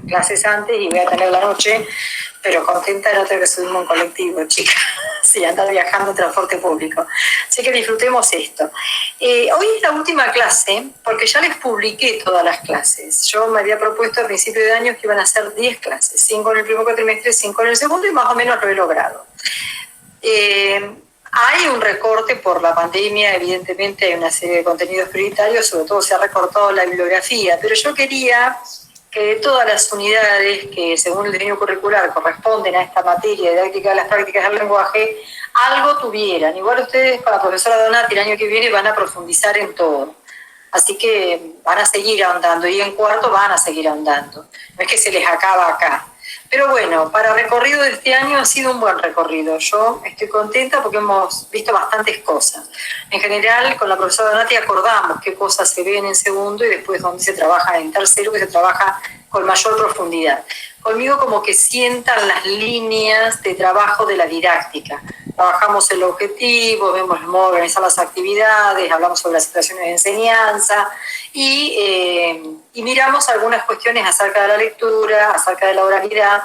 clases antes y voy a tener la noche, pero contenta de no tener que subirme un colectivo, chica. Sí, andar viajando en transporte público. Así que disfrutemos esto. Hoy es la última clase, porque ya les publiqué todas las clases. Yo me había propuesto a principio de año que iban a ser 10 clases, 5 en el primer cuatrimestre, 5 en el segundo, y más o menos lo he logrado. Hay un recorte por la pandemia, evidentemente hay una serie de contenidos prioritarios, sobre todo se ha recortado la bibliografía, pero yo quería que todas las unidades que según el diseño curricular corresponden a esta materia didáctica de las prácticas del lenguaje, algo tuvieran. Igual ustedes con la profesora Donati el año que viene van a profundizar en todo. Así que van a seguir ahondando y en cuarto van a seguir ahondando. No es que se les acaba acá. Pero bueno, para el recorrido de este año ha sido un buen recorrido. Yo estoy contenta porque hemos visto bastantes cosas. En general, con la profesora Donati acordamos qué cosas se ven en segundo y después dónde se trabaja en tercero, que se trabaja con mayor profundidad. Conmigo como que sientan las líneas de trabajo de la didáctica. Trabajamos el objetivo, vemos el modo de organizar las actividades, hablamos sobre las situaciones de enseñanza y miramos algunas cuestiones acerca de la lectura, acerca de la oralidad,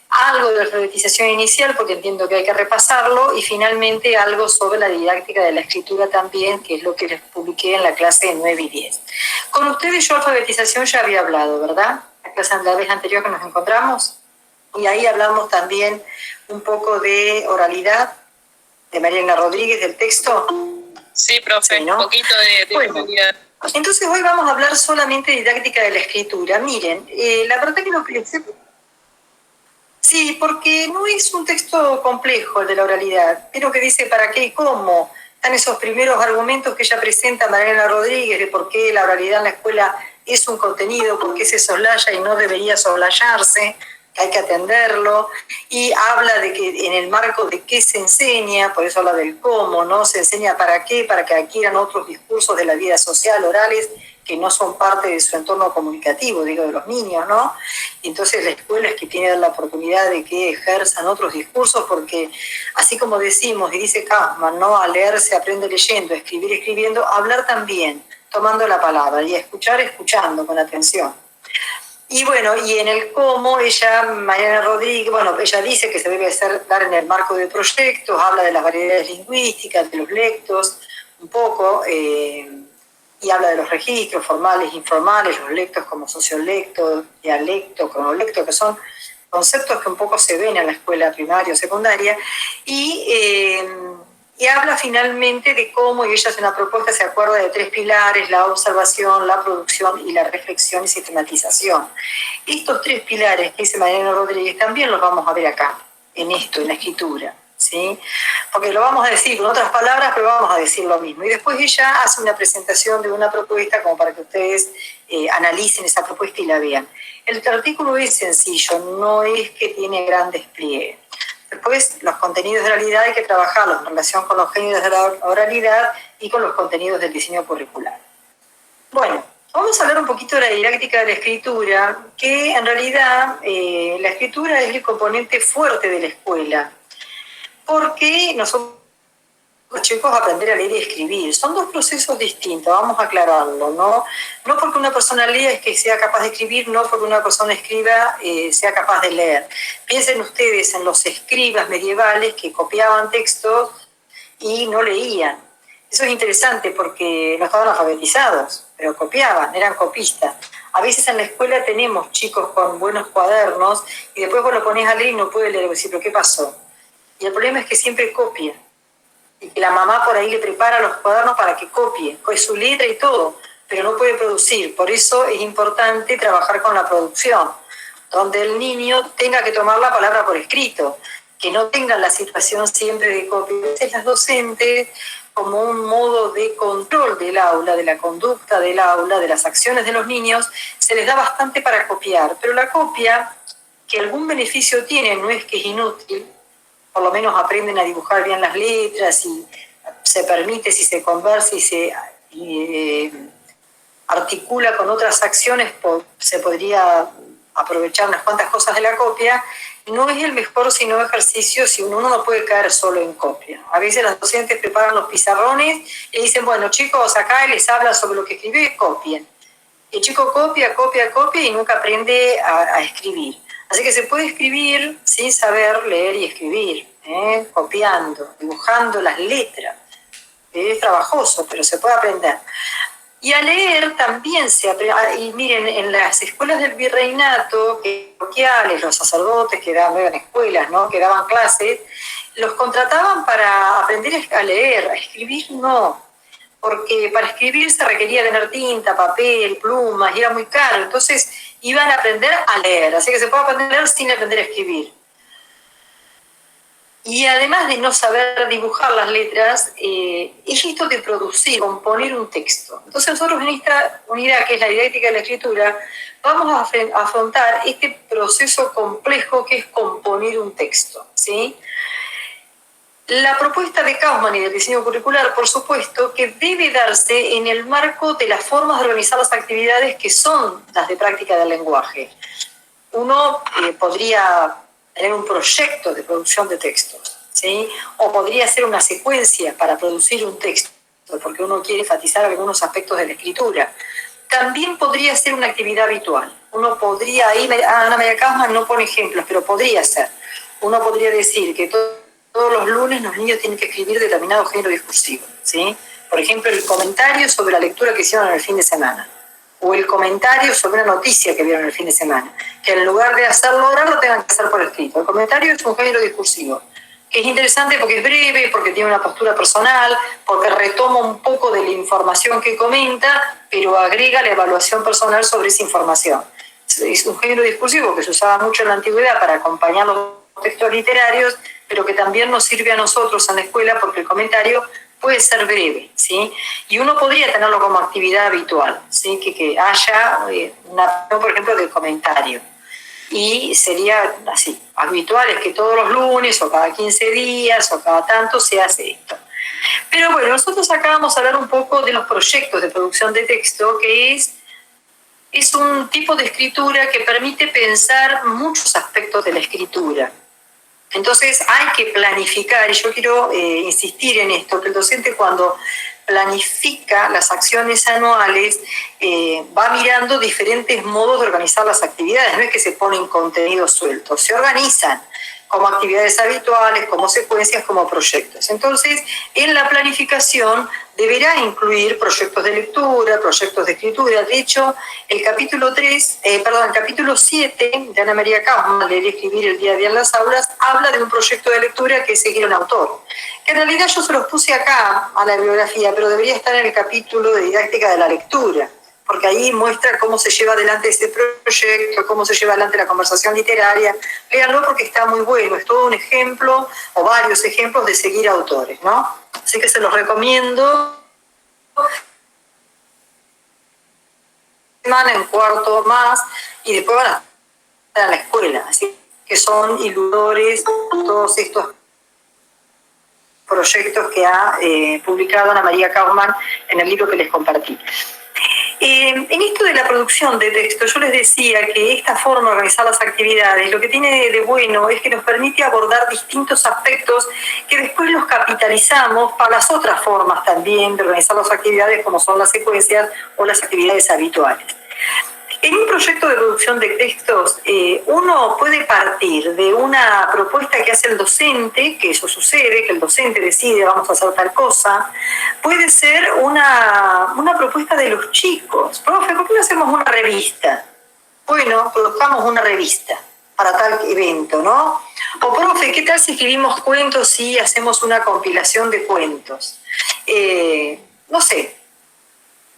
algo de alfabetización inicial, porque entiendo que hay que repasarlo, y finalmente algo sobre la didáctica de la escritura también, que es lo que les publiqué en la clase 9 y 10. Con ustedes yo alfabetización ya había hablado, ¿verdad? La vez anterior que nos encontramos, y ahí hablamos también un poco de oralidad, de Mariana Rodríguez, del texto. Sí, profe, ¿no? Un poquito de oralidad. Entonces hoy vamos a hablar solamente de didáctica de la escritura. Miren, la verdad que no... Sí, porque no es un texto complejo el de la oralidad, pero que dice para qué y cómo. Están esos primeros argumentos que ella presenta Mariana Rodríguez de por qué la oralidad en la escuela es un contenido, por qué se soslaya y no debería soslayarse, que hay que atenderlo, y habla de que en el marco de qué se enseña, por eso habla del cómo, ¿no? Se enseña para qué, para que adquieran otros discursos de la vida social, orales, que no son parte de su entorno comunicativo, digo, de los niños, ¿no? Y entonces la escuela es que tiene la oportunidad de que ejerzan otros discursos, porque así como decimos, y dice Kaufman, ¿no? A leer se aprende leyendo, a escribir escribiendo, a hablar también, tomando la palabra, y a escuchar escuchando con atención. Y bueno, y en el cómo, Mariana Rodríguez, bueno, ella dice que se debe dar en el marco de proyectos, habla de las variedades lingüísticas, de los lectos, un poco, y habla de los registros formales e informales, los lectos como sociolecto, dialecto, cronolecto, que son conceptos que un poco se ven en la escuela primaria o secundaria, y habla finalmente de cómo, y ella hace una propuesta, se acuerda de 3 pilares: la observación, la producción y la reflexión y sistematización. Estos 3 pilares que dice Mariana Rodríguez también los vamos a ver acá, en esto, en la escritura, ¿sí? Porque lo vamos a decir con otras palabras, pero vamos a decir lo mismo. Y después ella hace una presentación de una propuesta como para que ustedes analicen esa propuesta y la vean. El artículo es sencillo, no es que tiene gran despliegue. Después, los contenidos de la oralidad hay que trabajarlos en relación con los géneros de la oralidad y con los contenidos del diseño curricular. Bueno, vamos a hablar un poquito de la didáctica de la escritura, que en realidad la escritura es el componente fuerte de la escuela, porque nosotros los chicos aprender a leer y escribir. Son 2 procesos distintos, vamos a aclararlo, ¿no? No porque una persona lea es que sea capaz de escribir, no porque una persona escriba sea capaz de leer. Piensen ustedes en los escribas medievales que copiaban textos y no leían. Eso es interesante porque no estaban alfabetizados, pero copiaban, eran copistas. A veces en la escuela tenemos chicos con buenos cuadernos y después vos lo ponés a leer y no puede leer, decir, ¿pero qué pasó? Y el problema es que siempre copia. Y que la mamá por ahí le prepara los cuadernos para que copie, con su letra y todo, pero no puede producir. Por eso es importante trabajar con la producción, donde el niño tenga que tomar la palabra por escrito, que no tenga la situación siempre de copia. A veces las docentes, como un modo de control del aula, de la conducta del aula, de las acciones de los niños, se les da bastante para copiar, pero la copia, que algún beneficio tiene, no es que es inútil, por lo menos aprenden a dibujar bien las letras y se permite, si se conversa y se articula con otras acciones, se podría aprovechar unas cuantas cosas de la copia. No es el mejor sino ejercicio si uno no puede caer solo en copia. A veces los docentes preparan los pizarrones y dicen, bueno chicos, acá les habla sobre lo que escribe, copien. el chico copia y nunca aprende a escribir. Así que se puede escribir sin saber leer y escribir, copiando, dibujando las letras. Es trabajoso, pero se puede aprender. Y a leer también se aprende. Y miren, en las escuelas del virreinato, los sacerdotes que daban escuelas, ¿no?, que daban clases, los contrataban para aprender a leer, a escribir no, porque para escribir se requería tener tinta, papel, plumas, y era muy caro, entonces iban a aprender a leer, así que se puede aprender a leer sin aprender a escribir. Y además de no saber dibujar las letras, es esto de producir, componer un texto. Entonces nosotros en esta unidad, que es la didáctica de la escritura, vamos a afrontar este proceso complejo que es componer un texto, ¿sí? La propuesta de Kaufman y del diseño curricular, por supuesto, que debe darse en el marco de las formas de organizar las actividades que son las de práctica del lenguaje. Uno podría tener un proyecto de producción de textos, ¿sí? O podría hacer una secuencia para producir un texto, porque uno quiere enfatizar algunos aspectos de la escritura. También podría ser una actividad habitual. Uno podría, ahí Ana María Kaufman no pone ejemplos, pero podría ser. Uno podría decir que todos los lunes los niños tienen que escribir determinado género discursivo, ¿sí? Por ejemplo, el comentario sobre la lectura que hicieron en el fin de semana, o el comentario sobre una noticia que vieron el fin de semana, que en lugar de hacerlo oral lo tengan que hacer por escrito. El comentario es un género discursivo, que es interesante porque es breve, porque tiene una postura personal, porque retoma un poco de la información que comenta, pero agrega la evaluación personal sobre esa información. Es un género discursivo que se usaba mucho en la antigüedad para acompañar los textos literarios, pero que también nos sirve a nosotros en la escuela porque el comentario puede ser breve, ¿sí? Y uno podría tenerlo como actividad habitual, ¿sí? Que haya una, por ejemplo, del comentario. Y sería así, habitual es que todos los lunes o cada 15 días o cada tanto se hace esto. Pero bueno, nosotros acá vamos a hablar un poco de los proyectos de producción de texto, que es un tipo de escritura que permite pensar muchos aspectos de la escritura. Entonces hay que planificar, y yo quiero insistir en esto, que el docente cuando planifica las acciones anuales va mirando diferentes modos de organizar las actividades, no es que se ponen contenidos sueltos, se organizan como actividades habituales, como secuencias, como proyectos. Entonces, en la planificación deberá incluir proyectos de lectura, proyectos de escritura. De hecho, el capítulo 7 de Ana María Kaufman, Leer y escribir el día a día en las aulas, habla de un proyecto de lectura que es seguir un autor. Que en realidad yo se los puse acá a la bibliografía, pero debería estar en el capítulo de didáctica de la lectura, porque ahí muestra cómo se lleva adelante este proyecto, cómo se lleva adelante la conversación literaria. Léanlo porque está muy bueno, es todo un ejemplo, o varios ejemplos de seguir autores, ¿no? Así que se los recomiendo. En cuarto más, y después van a estar en la escuela, así que son ilustradores todos estos proyectos que ha publicado Ana María Kaufman en el libro que les compartí. En esto de la producción de texto, yo les decía que esta forma de organizar las actividades, lo que tiene de bueno es que nos permite abordar distintos aspectos que después los capitalizamos para las otras formas también de organizar las actividades, como son las secuencias o las actividades habituales. En un proyecto de producción de textos, uno puede partir de una propuesta que hace el docente, que eso sucede, que el docente decide vamos a hacer tal cosa. Puede ser una propuesta de los chicos. Profe, ¿por qué no hacemos una revista? Bueno, produzcamos una revista para tal evento, ¿no? O profe, ¿qué tal si escribimos cuentos y hacemos una compilación de cuentos? No sé.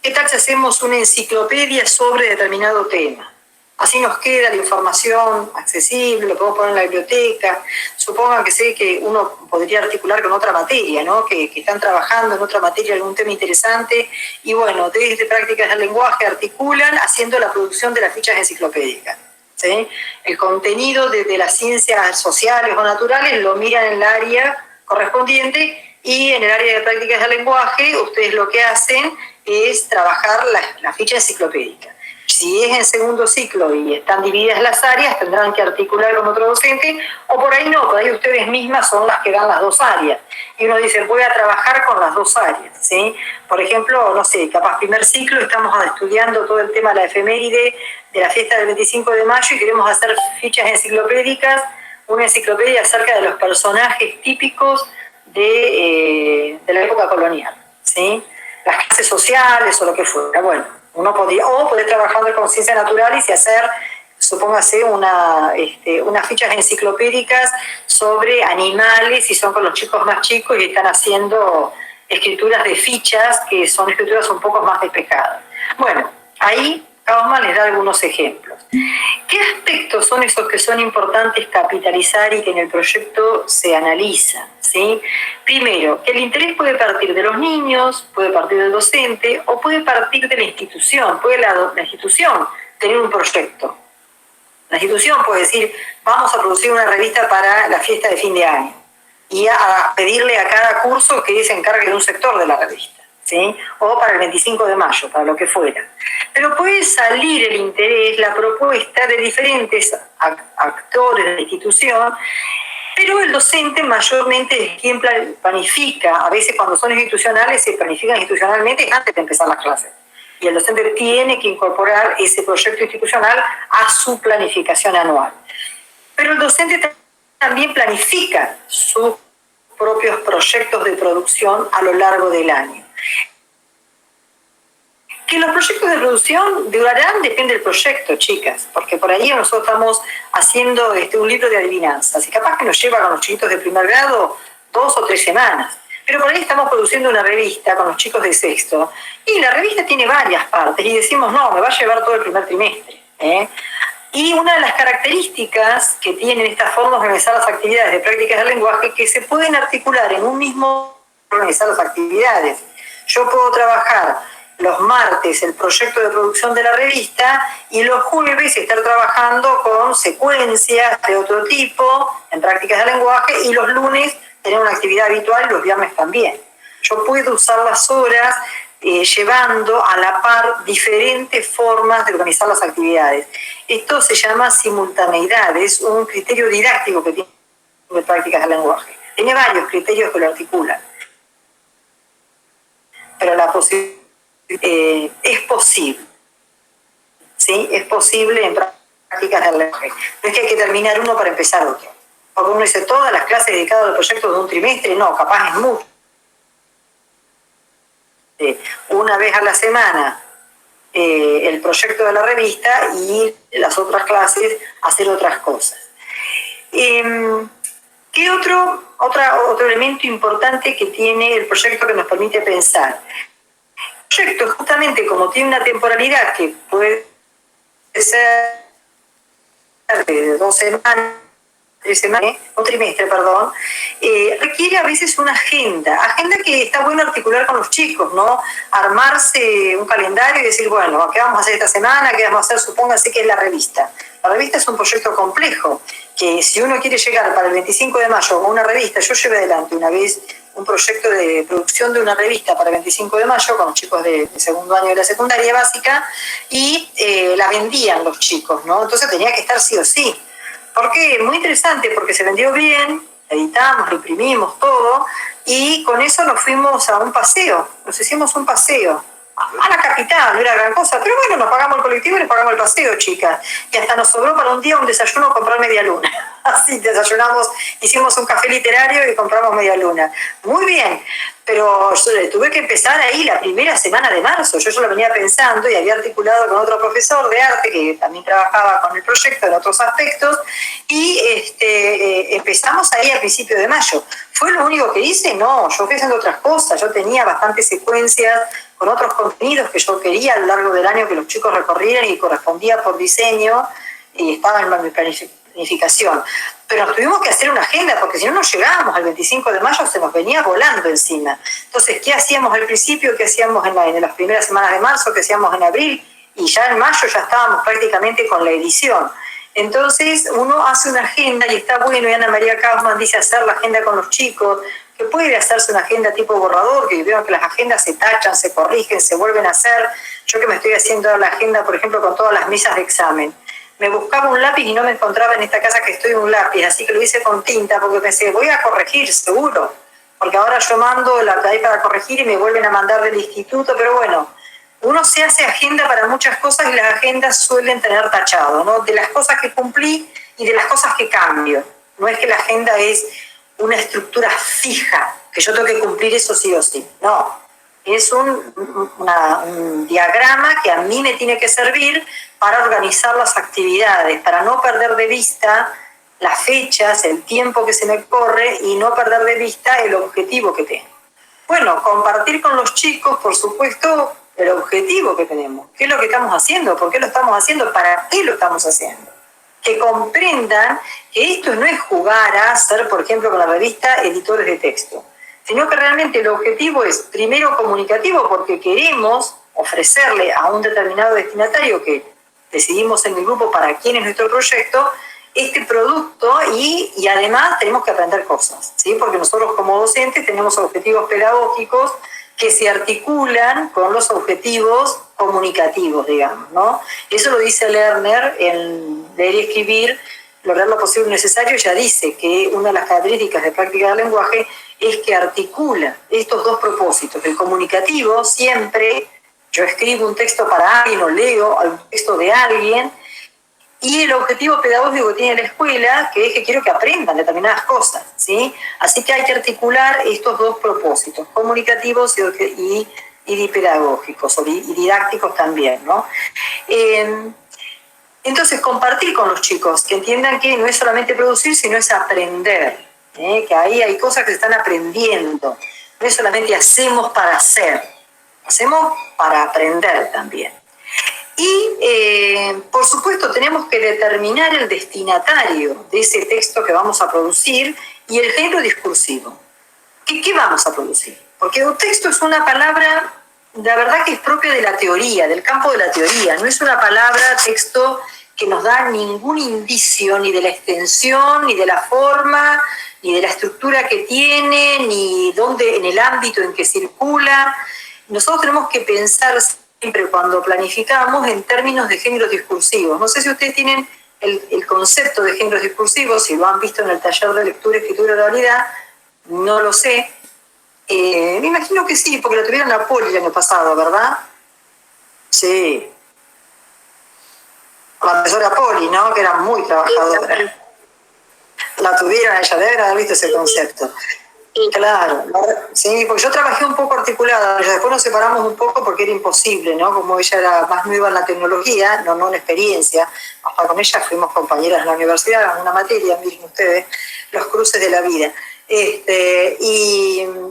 ¿Qué tal si hacemos una enciclopedia sobre determinado tema? Así nos queda la información accesible, lo podemos poner en la biblioteca. Supongan que sé que uno podría articular con otra materia, ¿no? Que están trabajando en otra materia algún tema interesante y bueno, desde prácticas del lenguaje articulan haciendo la producción de las fichas enciclopédicas, ¿sí? El contenido de las ciencias sociales o naturales lo miran en el área correspondiente y en el área de prácticas del lenguaje ustedes lo que hacen es trabajar la ficha enciclopédica. si es en segundo ciclo y están divididas las áreas, tendrán que articular con otro docente, o por ahí no, por ahí ustedes mismas son las que dan las dos áreas. Y uno dice, voy a trabajar con las dos áreas, ¿sí? Por ejemplo, no sé, capaz primer ciclo estamos estudiando todo el tema de la efeméride de la fiesta del 25 de mayo y queremos hacer fichas enciclopédicas, una enciclopedia acerca de los personajes típicos de la época colonial, ¿sí? Las clases sociales o lo que fuera. Bueno, uno podría, o poder trabajar con ciencias naturales y hacer, supóngase, unas fichas enciclopédicas sobre animales, y son con los chicos más chicos y están haciendo escrituras de fichas que son escrituras un poco más despejadas. Bueno, ahí Kaufman les da algunos ejemplos. ¿Qué aspectos son esos que son importantes capitalizar y que en el proyecto se analizan? ¿Sí? Primero, que el interés puede partir de los niños, puede partir del docente o puede partir de la institución. Puede la institución tener un proyecto. La institución puede decir, vamos a producir una revista para la fiesta de fin de año y a pedirle a cada curso que se encargue de un sector de la revista, ¿sí? O para el 25 de mayo, para lo que fuera. Pero puede salir el interés, la propuesta de diferentes actores de la institución, pero el docente mayormente es quien planifica. A veces cuando son institucionales se planifican institucionalmente antes de empezar las clases. Y el docente tiene que incorporar ese proyecto institucional a su planificación anual. Pero el docente también planifica sus propios proyectos de producción a lo largo del año. Que los proyectos de producción durarán depende del proyecto, chicas, porque por ahí nosotros estamos haciendo un libro de adivinanzas y capaz que nos lleva con los chiquitos de primer grado 2 o 3 semanas. Pero por ahí estamos produciendo una revista con los chicos de sexto y la revista tiene varias partes y decimos, no, me va a llevar todo el primer trimestre. Y una de las características que tienen estas formas de organizar las actividades de prácticas del lenguaje es que se pueden articular en un mismo organizar las actividades. Yo puedo trabajar los martes el proyecto de producción de la revista y los jueves estar trabajando con secuencias de otro tipo en prácticas del lenguaje y los lunes tener una actividad habitual y los viernes también. Yo puedo usar las horas llevando a la par diferentes formas de organizar las actividades. Esto se llama simultaneidad, es un criterio didáctico que tiene de prácticas del lenguaje. Tiene varios criterios que lo articulan. Pero la posibilidad es posible. ¿Sí? Es posible en prácticas del lenguaje. No es que hay que terminar uno para empezar otro. Porque uno dice, todas las clases dedicadas al proyecto de un trimestre, no, capaz es mucho. Una vez a la semana el proyecto de la revista y las otras clases hacer otras cosas. ¿Qué otro elemento importante que tiene el proyecto que nos permite pensar? El proyecto, justamente como tiene una temporalidad que puede ser de 2 semanas, 3 semanas, un trimestre, perdón, requiere a veces una agenda que está bueno articular con los chicos, ¿no? Armarse un calendario y decir, bueno, ¿qué vamos a hacer esta semana? ¿Qué vamos a hacer? Supóngase que es la revista. La revista es un proyecto complejo, que si uno quiere llegar para el 25 de mayo con una revista, yo llevé adelante una vez un proyecto de producción de una revista para el 25 de mayo con los chicos de segundo año de la secundaria básica y la vendían los chicos, ¿no? Entonces tenía que estar sí o sí. ¿Por qué? Muy interesante, porque se vendió bien, editamos, lo imprimimos, todo, y con eso nos fuimos a un paseo, nos hicimos un paseo a la capital, no era gran cosa, pero bueno, nos pagamos el colectivo y nos pagamos el paseo, chicas, y hasta nos sobró para un día un desayuno comprar media luna. Así desayunamos, hicimos un café literario y compramos media luna. Muy bien, pero yo tuve que empezar ahí la primera semana de marzo. Yo lo venía pensando y había articulado con otro profesor de arte que también trabajaba con el proyecto en otros aspectos y empezamos ahí a principios de mayo. ¿Fue lo único que hice? No, yo fui haciendo otras cosas. Yo tenía bastantes secuencias con otros contenidos que yo quería a lo largo del año que los chicos recorrieran y correspondía por diseño y estaba en mi planificación. Pero nos tuvimos que hacer una agenda porque si no nos llegábamos al 25 de mayo se nos venía volando encima. Entonces, ¿qué hacíamos al principio? ¿Qué hacíamos en las primeras semanas de marzo? ¿Qué hacíamos en abril? Y ya en mayo ya estábamos prácticamente con la edición. Entonces, uno hace una agenda y está bueno, y Ana María Kaufman dice hacer la agenda con los chicos, que puede hacerse una agenda tipo borrador, que veo que las agendas se tachan, se corrigen, se vuelven a hacer. Yo que me estoy haciendo la agenda, por ejemplo, con todas las mesas de examen, me buscaba un lápiz y no me encontraba en esta casa que estoy un lápiz, así que lo hice con tinta porque pensé, voy a corregir seguro, porque ahora yo mando la que hay para corregir y me vuelven a mandar del instituto, pero bueno, uno se hace agenda para muchas cosas y las agendas suelen tener tachado, ¿no? De las cosas que cumplí y de las cosas que cambio. No es que la agenda es una estructura fija, que yo tengo que cumplir eso sí o sí, no. Es un diagrama que a mí me tiene que servir para organizar las actividades, para no perder de vista las fechas, el tiempo que se me corre y no perder de vista el objetivo que tengo. Bueno, compartir con los chicos, por supuesto, el objetivo que tenemos. ¿Qué es lo que estamos haciendo? ¿Por qué lo estamos haciendo? ¿Para qué lo estamos haciendo? Que comprendan que esto no es jugar a ser, por ejemplo, con la revista editores de texto, sino que realmente el objetivo es, primero, comunicativo, porque queremos ofrecerle a un determinado destinatario que decidimos en el grupo para quién es nuestro proyecto, este producto y además tenemos que aprender cosas, ¿sí? Porque nosotros como docentes tenemos objetivos pedagógicos que se articulan con los objetivos comunicativos, digamos, ¿no? Eso lo dice Lerner en Leer y Escribir, lograr lo posible necesario, ya dice que una de las características de práctica del lenguaje es que articula estos dos propósitos. El comunicativo, siempre yo escribo un texto para alguien o leo un texto de alguien, y el objetivo pedagógico que tiene la escuela, que es que quiero que aprendan determinadas cosas, ¿sí? Así que hay que articular estos dos propósitos, comunicativos y pedagógicos, y didácticos también, ¿no? Entonces, compartir con los chicos, que entiendan que no es solamente producir, sino es aprender, que ahí hay cosas que se están aprendiendo. No es solamente hacemos para hacer, hacemos para aprender también. Y, por supuesto, tenemos que determinar el destinatario de ese texto que vamos a producir y el género discursivo. ¿Qué vamos a producir? Porque un texto es una palabra, la verdad que es propia de la teoría, del campo de la teoría. No es una palabra, texto, que nos da ningún indicio ni de la extensión, ni de la forma, ni de la estructura que tiene, ni dónde, en el ámbito en que circula. Nosotros tenemos que pensar siempre cuando planificamos en términos de géneros discursivos. No sé si ustedes tienen el concepto de géneros discursivos, si lo han visto en el taller de lectura, escritura y oralidad, no lo sé. Me imagino que sí, porque lo tuvieron a Poli el año pasado, ¿verdad? Sí. La profesora Poli, ¿no? Que era muy trabajadora. La tuvieron, ella debe haber visto ese concepto. Claro, sí, porque yo trabajé un poco articulada, después nos separamos un poco porque era imposible, ¿no? Como ella era más nueva en la tecnología, no en experiencia, hasta con ella fuimos compañeras en la universidad, en una materia, miren ustedes, los cruces de la vida.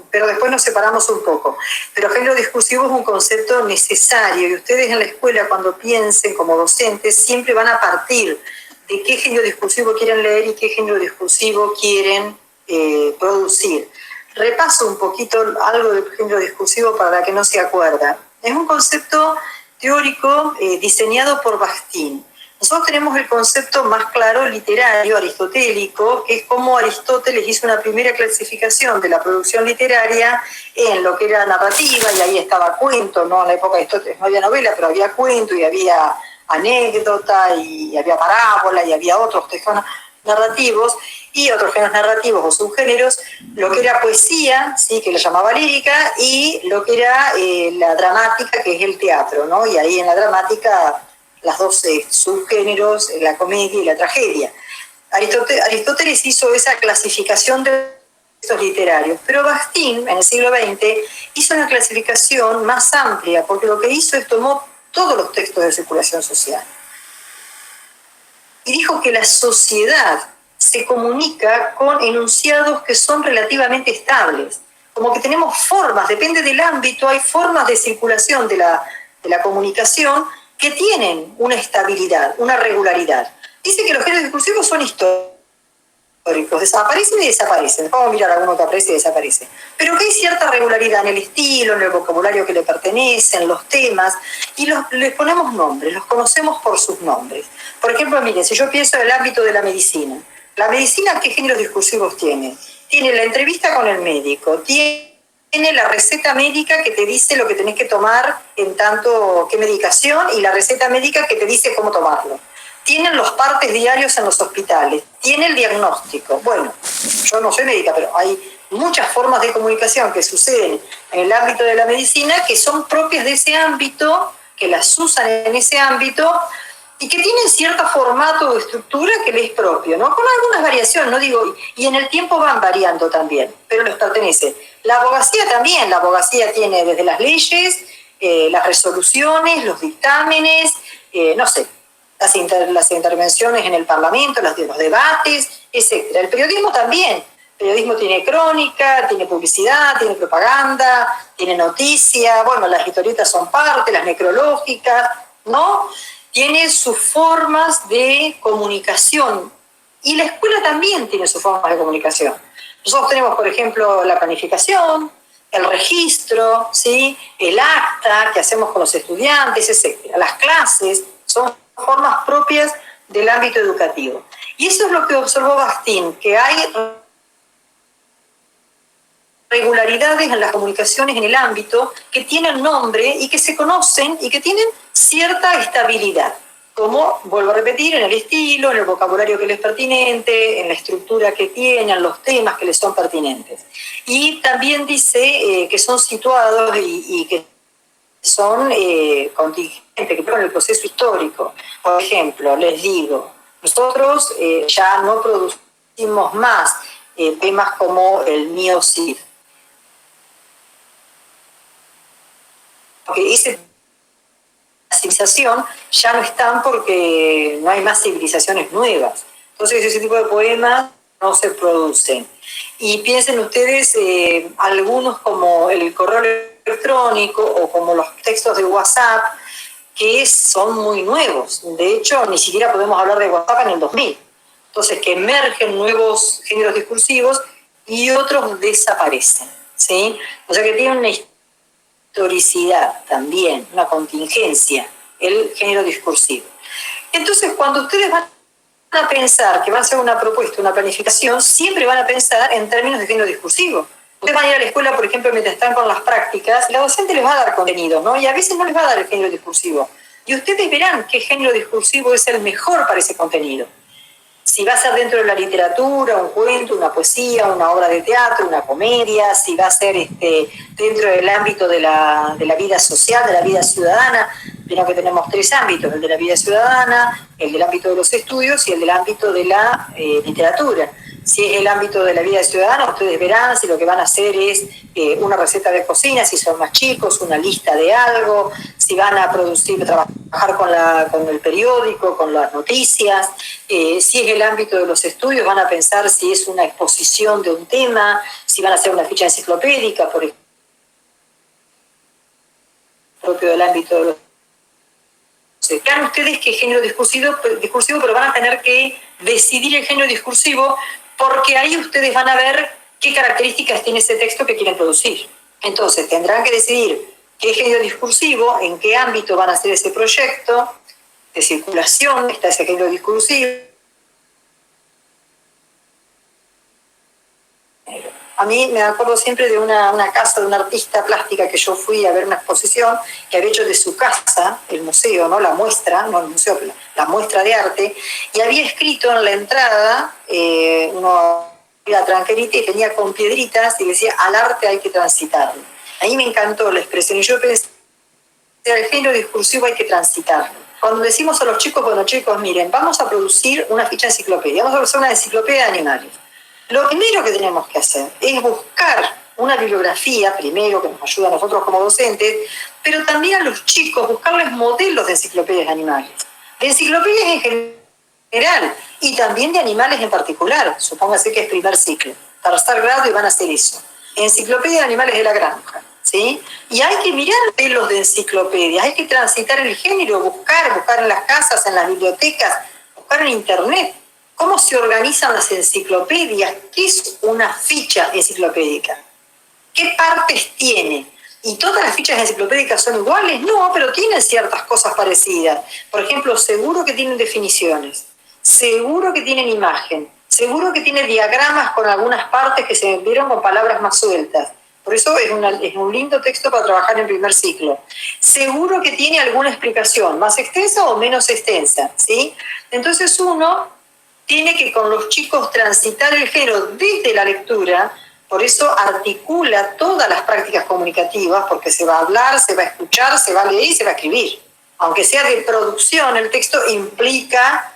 Pero después nos separamos un poco. Pero género discursivo es un concepto necesario y ustedes en la escuela cuando piensen como docentes siempre van a partir de qué género discursivo quieren leer y qué género discursivo quieren producir. Repaso un poquito algo del género discursivo para la que no se acuerda. Es un concepto teórico diseñado por Bakhtin. Nosotros tenemos el concepto más claro literario, aristotélico, que es como Aristóteles hizo una primera clasificación de la producción literaria en lo que era narrativa, y ahí estaba cuento, ¿no? En la época de Aristóteles no había novela, pero había cuento y había anécdota y había parábola y había otros textos narrativos y otros géneros narrativos o subgéneros, lo que era poesía, sí, que lo llamaba lírica, y lo que era la dramática, que es el teatro, ¿no? Y ahí en la dramática las dos subgéneros, la comedia y la tragedia. Aristóteles hizo esa clasificación de textos literarios, pero Bakhtin, en el siglo XX, hizo una clasificación más amplia, porque lo que hizo es tomó todos los textos de circulación social y dijo que la sociedad se comunica con enunciados que son relativamente estables, como que tenemos formas, depende del ámbito, hay formas de circulación de la comunicación que tienen una estabilidad, una regularidad. Dice que los géneros discursivos son históricos, desaparecen y desaparecen. Vamos a mirar alguno que aparece y desaparece. Pero que hay cierta regularidad en el estilo, en el vocabulario que le pertenece, en los temas, y les ponemos nombres, los conocemos por sus nombres. Por ejemplo, miren, si yo pienso en el ámbito de la medicina, ¿qué géneros discursivos tiene? tiene la entrevista con el médico, tiene la receta médica que te dice lo que tenés que tomar en tanto qué medicación y la receta médica que te dice cómo tomarlo. Tienen los partes diarios en los hospitales, tiene el diagnóstico. Bueno, yo no soy médica, pero hay muchas formas de comunicación que suceden en el ámbito de la medicina que son propias de ese ámbito, que las usan en ese ámbito y que tienen cierto formato o estructura que les es propio, ¿no? Con algunas variaciones, no digo, y en el tiempo van variando también, pero les pertenece. La abogacía también, la abogacía tiene desde las leyes, las resoluciones, los dictámenes, no sé, las intervenciones en el Parlamento, los debates, etc. El periodismo también. El periodismo tiene crónica, tiene publicidad, tiene propaganda, tiene noticia, bueno, las historietas son parte, las necrológicas, ¿no? Tiene sus formas de comunicación y la escuela también tiene sus formas de comunicación. Nosotros tenemos, por ejemplo, la planificación, el registro, ¿sí? El acta que hacemos con los estudiantes, etc. Las clases son formas propias del ámbito educativo. Y eso es lo que observó Bastín, que hay regularidades en las comunicaciones en el ámbito que tienen nombre y que se conocen y que tienen cierta estabilidad, como, vuelvo a repetir, en el estilo, en el vocabulario que les es pertinente, en la estructura que tienen, los temas que les son pertinentes. Y también dice que son situados y que son contingentes, que fueron el proceso histórico. Por ejemplo, les digo, nosotros ya no producimos más temas como el Miocid. Porque esa civilización ya no están porque no hay más civilizaciones nuevas. Entonces ese tipo de poemas no se producen. Y piensen ustedes, algunos como el correo electrónico o como los textos de WhatsApp, que son muy nuevos. De hecho, ni siquiera podemos hablar de WhatsApp en el 2000. Entonces, que emergen nuevos géneros discursivos y otros desaparecen, ¿sí? O sea que tiene una historicidad también, una contingencia, el género discursivo. Entonces, cuando ustedes van a pensar que va a ser una propuesta, una planificación, siempre van a pensar en términos de género discursivo. Ustedes van a ir a la escuela, por ejemplo, mientras están con las prácticas, la docente les va a dar contenido, ¿no? Y a veces no les va a dar el género discursivo. Y ustedes verán qué género discursivo es el mejor para ese contenido. Si va a ser dentro de la literatura, un cuento, una poesía, una obra de teatro, una comedia, si va a ser dentro del ámbito de la vida social, de la vida ciudadana. Vieron que tenemos 3 ámbitos, el de la vida ciudadana, el del ámbito de los estudios y el del ámbito de la literatura. Si es el ámbito de la vida ciudadana, ustedes verán si lo que van a hacer es una receta de cocina, si son más chicos, una lista de algo, si van a trabajar con el periódico, con las noticias. Si es el ámbito de los estudios, van a pensar si es una exposición de un tema, si van a hacer una ficha enciclopédica, por ejemplo, propio del ámbito de los... Vean ustedes qué género discursivo, pero van a tener que decidir el género discursivo porque ahí ustedes van a ver qué características tiene ese texto que quieren producir. Entonces tendrán que decidir qué género discursivo, en qué ámbito van a hacer ese proyecto de circulación, está ese género discursivo. A mí me acuerdo siempre de una casa de una artista plástica que yo fui a ver una exposición que había hecho de su casa, el museo, ¿no? La muestra, no el museo, la muestra de arte, y había escrito en la entrada, la tranquerita y tenía con piedritas y decía, al arte hay que transitarlo. A mí me encantó la expresión y yo pensé, el género discursivo hay que transitarlo. Cuando decimos a los chicos, bueno chicos, miren, vamos a producir una ficha enciclopedia, vamos a hacer una enciclopedia de animales. Lo primero que tenemos que hacer es buscar una bibliografía, primero, que nos ayuda a nosotros como docentes, pero también a los chicos, buscarles modelos de enciclopedias de animales. De enciclopedias en general, y también de animales en particular. Supóngase que es primer ciclo, tercer grado y van a hacer eso. Enciclopedia de animales de la granja, ¿sí? Y hay que mirar modelos de enciclopedias, hay que transitar el género, buscar en las casas, en las bibliotecas, buscar en internet. ¿Cómo se organizan las enciclopedias? ¿Qué es una ficha enciclopédica? ¿Qué partes tiene? ¿Y todas las fichas enciclopédicas son iguales? No, pero tienen ciertas cosas parecidas. Por ejemplo, seguro que tienen definiciones, seguro que tienen imagen, Seguro que tiene diagramas con algunas partes que se vieron con palabras más sueltas. Por eso es un lindo texto para trabajar en primer ciclo. Seguro que tiene alguna explicación, más extensa o menos extensa, ¿sí? Entonces uno tiene que con los chicos transitar el género desde la lectura, por eso articula todas las prácticas comunicativas, porque se va a hablar, se va a escuchar, se va a leer y se va a escribir. Aunque sea de producción, el texto implica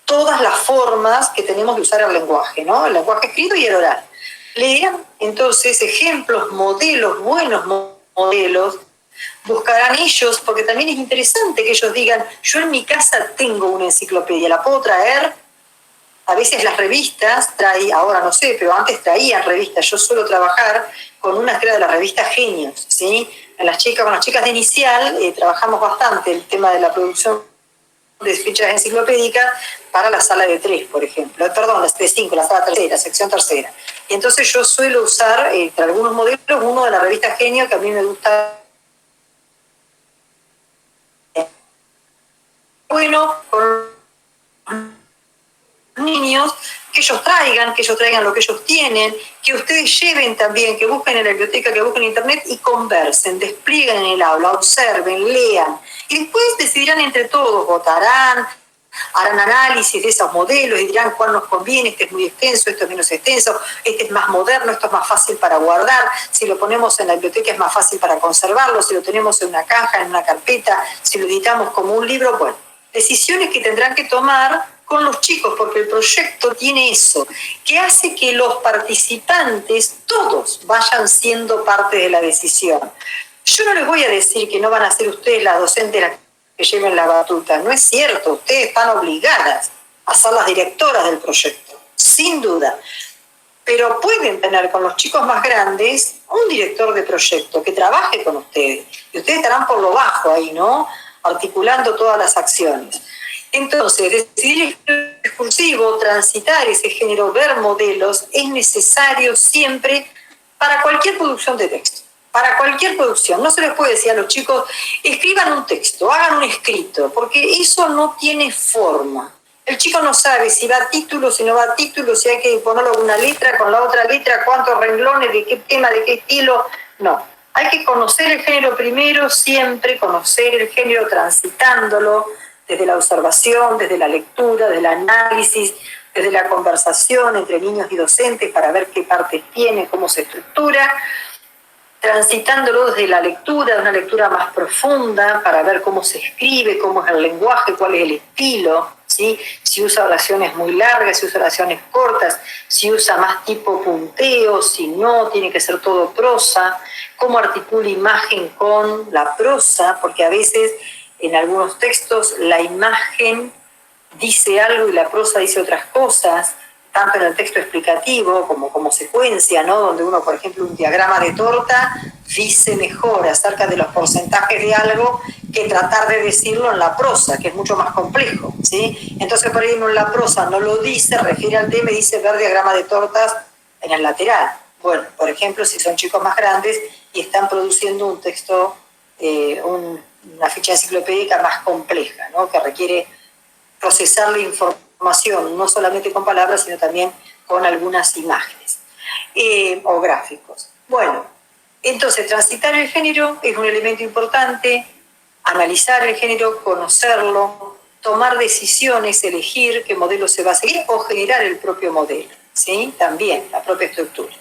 todas las formas que tenemos de usar el lenguaje, ¿no? El lenguaje escrito y el oral. Lean entonces ejemplos, modelos, buenos modelos, buscarán ellos, porque también es interesante que ellos digan, yo en mi casa tengo una enciclopedia, la puedo traer. A veces las revistas ahora no sé, pero antes traían revistas. Yo suelo trabajar con una que era de la revista Genios, ¿sí? Con las chicas de inicial trabajamos bastante el tema de la producción de fichas enciclopédicas para la sala de 3, por ejemplo. Perdón, la de 5, la sala tercera, sección tercera. Y entonces yo suelo usar, entre algunos modelos, uno de la revista Genio, que a mí me gusta. Bueno, con niños, que ellos traigan lo que ellos tienen, que ustedes lleven también, que busquen en la biblioteca, que busquen en internet y conversen, desplieguen en el aula, observen, lean. Y después decidirán entre todos, votarán, harán análisis de esos modelos y dirán cuál nos conviene, este es muy extenso, esto es menos extenso, este es más moderno, esto es más fácil para guardar, si lo ponemos en la biblioteca es más fácil para conservarlo, si lo tenemos en una caja, en una carpeta, si lo editamos como un libro, bueno, decisiones que tendrán que tomar con los chicos, porque el proyecto tiene eso, que hace que los participantes, todos, vayan siendo parte de la decisión. Yo no les voy a decir que no van a ser ustedes las docentes las que lleven la batuta, no es cierto, ustedes están obligadas a ser las directoras del proyecto, sin duda. Pero pueden tener con los chicos más grandes un director de proyecto que trabaje con ustedes, y ustedes estarán por lo bajo ahí, ¿no? Articulando todas las acciones. Entonces, decidir el discursivo, transitar ese género, ver modelos, es necesario siempre para cualquier producción de texto. Para cualquier producción. No se les puede decir a los chicos, escriban un texto, hagan un escrito, porque eso no tiene forma. El chico no sabe si va a título, si no va a título, si hay que ponerlo una letra con la otra letra, cuántos renglones, de qué tema, de qué estilo. No. Hay que conocer el género primero, siempre conocer el género transitándolo, desde la observación, desde la lectura, desde el análisis, desde la conversación entre niños y docentes para ver qué partes tiene, cómo se estructura, transitándolo desde la lectura, de una lectura más profunda para ver cómo se escribe, cómo es el lenguaje, cuál es el estilo, ¿sí? Si usa oraciones muy largas, si usa oraciones cortas, si usa más tipo punteo, si no, tiene que ser todo prosa, cómo articula imagen con la prosa, porque a veces en algunos textos la imagen dice algo y la prosa dice otras cosas, tanto en el texto explicativo como secuencia, ¿no? Donde uno, por ejemplo, un diagrama de torta dice mejor acerca de los porcentajes de algo que tratar de decirlo en la prosa, que es mucho más complejo, ¿sí? Entonces, por ahí uno en la prosa no lo dice, refiere al tema y dice ver diagrama de tortas en el lateral. Bueno, por ejemplo, si son chicos más grandes y están produciendo un texto, una ficha enciclopédica más compleja, ¿no? Que requiere procesar la información, no solamente con palabras, sino también con algunas imágenes o gráficos. Bueno, entonces transitar el género es un elemento importante, analizar el género, conocerlo, tomar decisiones, elegir qué modelo se va a seguir o generar el propio modelo, ¿sí? También la propia estructura.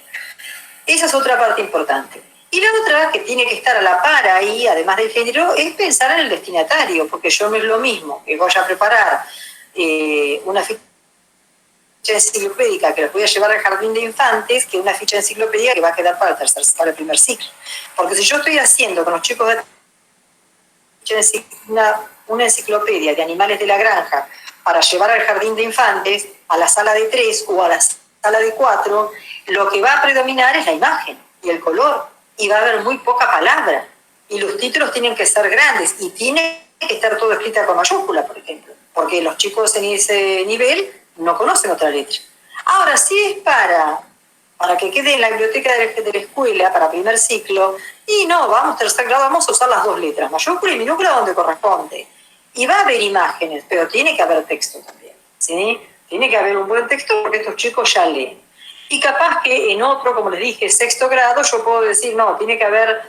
Esa es otra parte importante. Y la otra que tiene que estar a la par ahí, además del género, es pensar en el destinatario, porque yo no es lo mismo que voy a preparar una ficha enciclopédica que los voy a llevar al jardín de infantes que una ficha enciclopédica que va a quedar para el primer ciclo. Porque si yo estoy haciendo con los chicos una enciclopedia de animales de la granja para llevar al jardín de infantes, a la sala de 3 o a la sala de 4, lo que va a predominar es la imagen y el color, y va a haber muy poca palabra, y los títulos tienen que ser grandes, y tiene que estar todo escrito con mayúscula, por ejemplo, porque los chicos en ese nivel no conocen otra letra. Ahora, si es para que quede en la biblioteca de la escuela, para primer ciclo, y no, vamos, tercer grado, vamos a usar las dos letras, mayúscula y minúscula donde corresponde. Y va a haber imágenes, pero tiene que haber texto también, ¿sí? Tiene que haber un buen texto porque estos chicos ya leen. Y capaz que en otro, como les dije, sexto grado, yo puedo decir, no tiene que haber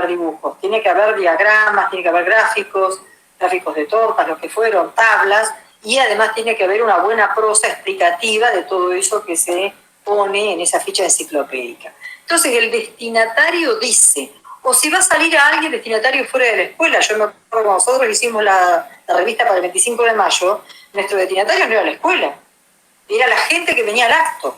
dibujos, tiene que haber diagramas, tiene que haber gráficos de tortas, lo que fueron, tablas, y además tiene que haber una buena prosa explicativa de todo eso que se pone en esa ficha enciclopédica. Entonces el destinatario dice, o si va a salir a alguien destinatario fuera de la escuela. Yo me acuerdo cuando nosotros hicimos la revista para el 25 de mayo, nuestro destinatario no era la escuela, era la gente que venía al acto.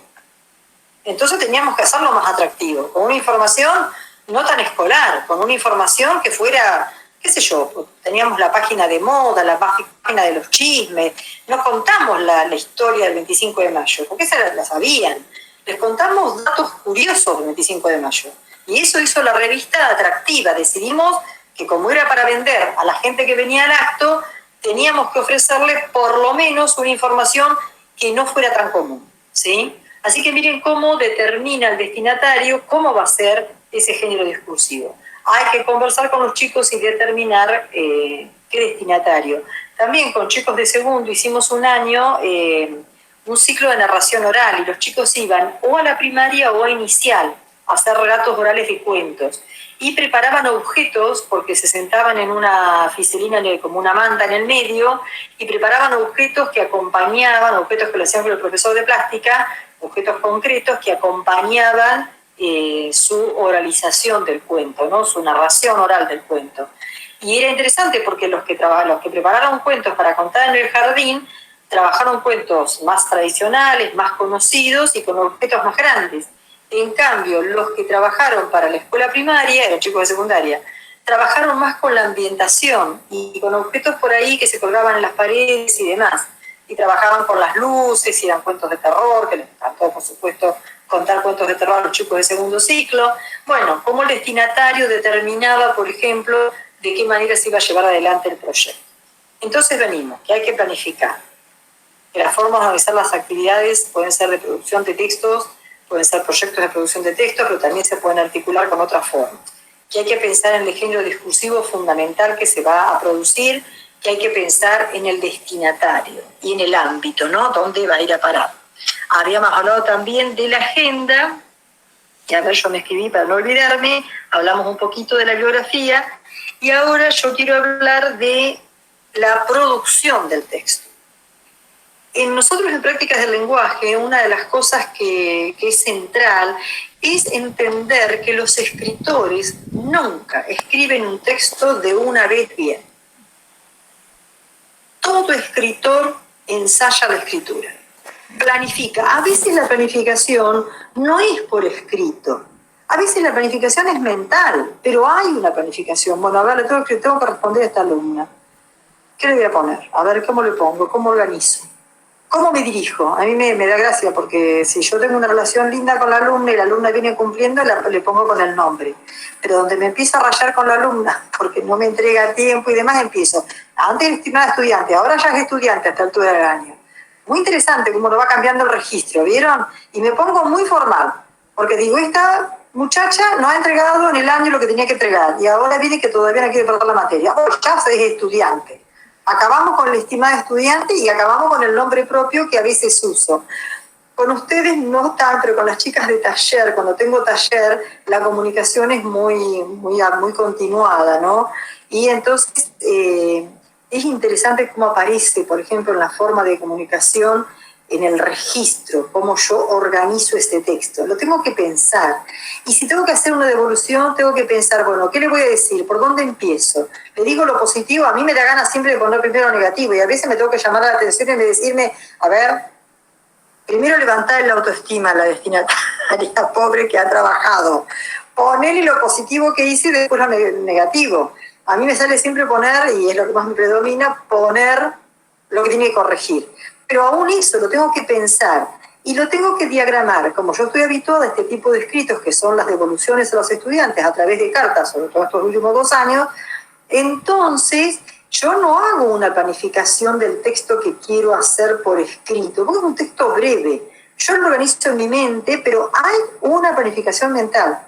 Entonces teníamos que hacerlo más atractivo, con una información no tan escolar, con una información que fuera, qué sé yo, teníamos la página de moda, la página de los chismes, no contamos la historia del 25 de mayo, porque esa la sabían. Les contamos datos curiosos del 25 de mayo. Y eso hizo la revista atractiva. Decidimos que como era para vender a la gente que venía al acto, teníamos que ofrecerles por lo menos una información que no fuera tan común, ¿sí? Así que miren cómo determina el destinatario cómo va a ser ese género discursivo. Hay que conversar con los chicos y determinar qué destinatario. También con chicos de segundo hicimos un año un ciclo de narración oral y los chicos iban o a la primaria o a inicial a hacer relatos orales de cuentos y preparaban objetos porque se sentaban en una fiselina como una manta en el medio y preparaban objetos que acompañaban, objetos que lo hacían con el profesor de plástica, objetos concretos que acompañaban su oralización del cuento, ¿no? Su narración oral del cuento. Y era interesante porque los que prepararon cuentos para contar en el jardín trabajaron cuentos más tradicionales, más conocidos y con objetos más grandes. En cambio, los que trabajaron para la escuela primaria, los chicos de secundaria, trabajaron más con la ambientación y con objetos por ahí que se colgaban en las paredes y demás. Y trabajaban con las luces y eran cuentos de terror, que les encantó, por supuesto, contar cuentos de terror a los chicos de segundo ciclo. Bueno, como el destinatario determinaba, por ejemplo, de qué manera se iba a llevar adelante el proyecto. Entonces venimos, que hay que planificar. Que las formas de organizar las actividades pueden ser de producción de textos, pueden ser proyectos de producción de textos, pero también se pueden articular con otras formas. Que hay que pensar en el género discursivo fundamental que se va a producir, que hay que pensar en el destinatario y en el ámbito, ¿no? ¿Dónde va a ir a parar? Habíamos hablado también de la agenda, y a ver, yo me escribí para no olvidarme, hablamos un poquito de la biografía, y ahora yo quiero hablar de la producción del texto. Nosotros en Prácticas del Lenguaje, una de las cosas que es central es entender que los escritores nunca escriben un texto de una vez bien. Todo escritor ensaya la escritura, planifica. A veces la planificación no es por escrito, a veces la planificación es mental, pero hay una planificación. Bueno, a ver, tengo que responder a esta alumna. ¿Qué le voy a poner? A ver, ¿cómo le pongo? ¿Cómo organizo? ¿Cómo me dirijo? A mí me da gracia porque si yo tengo una relación linda con la alumna y la alumna viene cumpliendo, le pongo con el nombre. Pero donde me empiezo a rayar con la alumna porque no me entrega tiempo y demás, empiezo. Antes estimada estudiante, ahora ya es estudiante a esta altura del año. Muy interesante cómo lo va cambiando el registro, ¿vieron? Y me pongo muy formal, porque digo, esta muchacha no ha entregado en el año lo que tenía que entregar y ahora viene que todavía no quiere perder la materia. Oh, ya es estudiante. Acabamos con la estimada estudiante y acabamos con el nombre propio que a veces uso. Con ustedes no tanto, pero con las chicas de taller, cuando tengo taller, la comunicación es muy continuada, ¿no? Y entonces es interesante cómo aparece, por ejemplo, en la forma de comunicación, en el registro, cómo yo organizo este texto. Lo tengo que pensar. Y si tengo que hacer una devolución, tengo que pensar, bueno, ¿qué le voy a decir? ¿Por dónde empiezo? Le digo lo positivo, a mí me da ganas siempre de poner primero lo negativo y a veces me tengo que llamar la atención y decirme, a ver, primero levantar la autoestima a la destinataria pobre que ha trabajado. Ponerle lo positivo que hice y después lo negativo. A mí me sale siempre poner, y es lo que más me predomina, poner lo que tiene que corregir. Pero aún eso lo tengo que pensar y lo tengo que diagramar. Como yo estoy habituada a este tipo de escritos, que son las devoluciones a los estudiantes a través de cartas, sobre todo estos últimos 2 años, entonces yo no hago una planificación del texto que quiero hacer por escrito, porque es un texto breve. Yo lo organizo en mi mente, pero hay una planificación mental.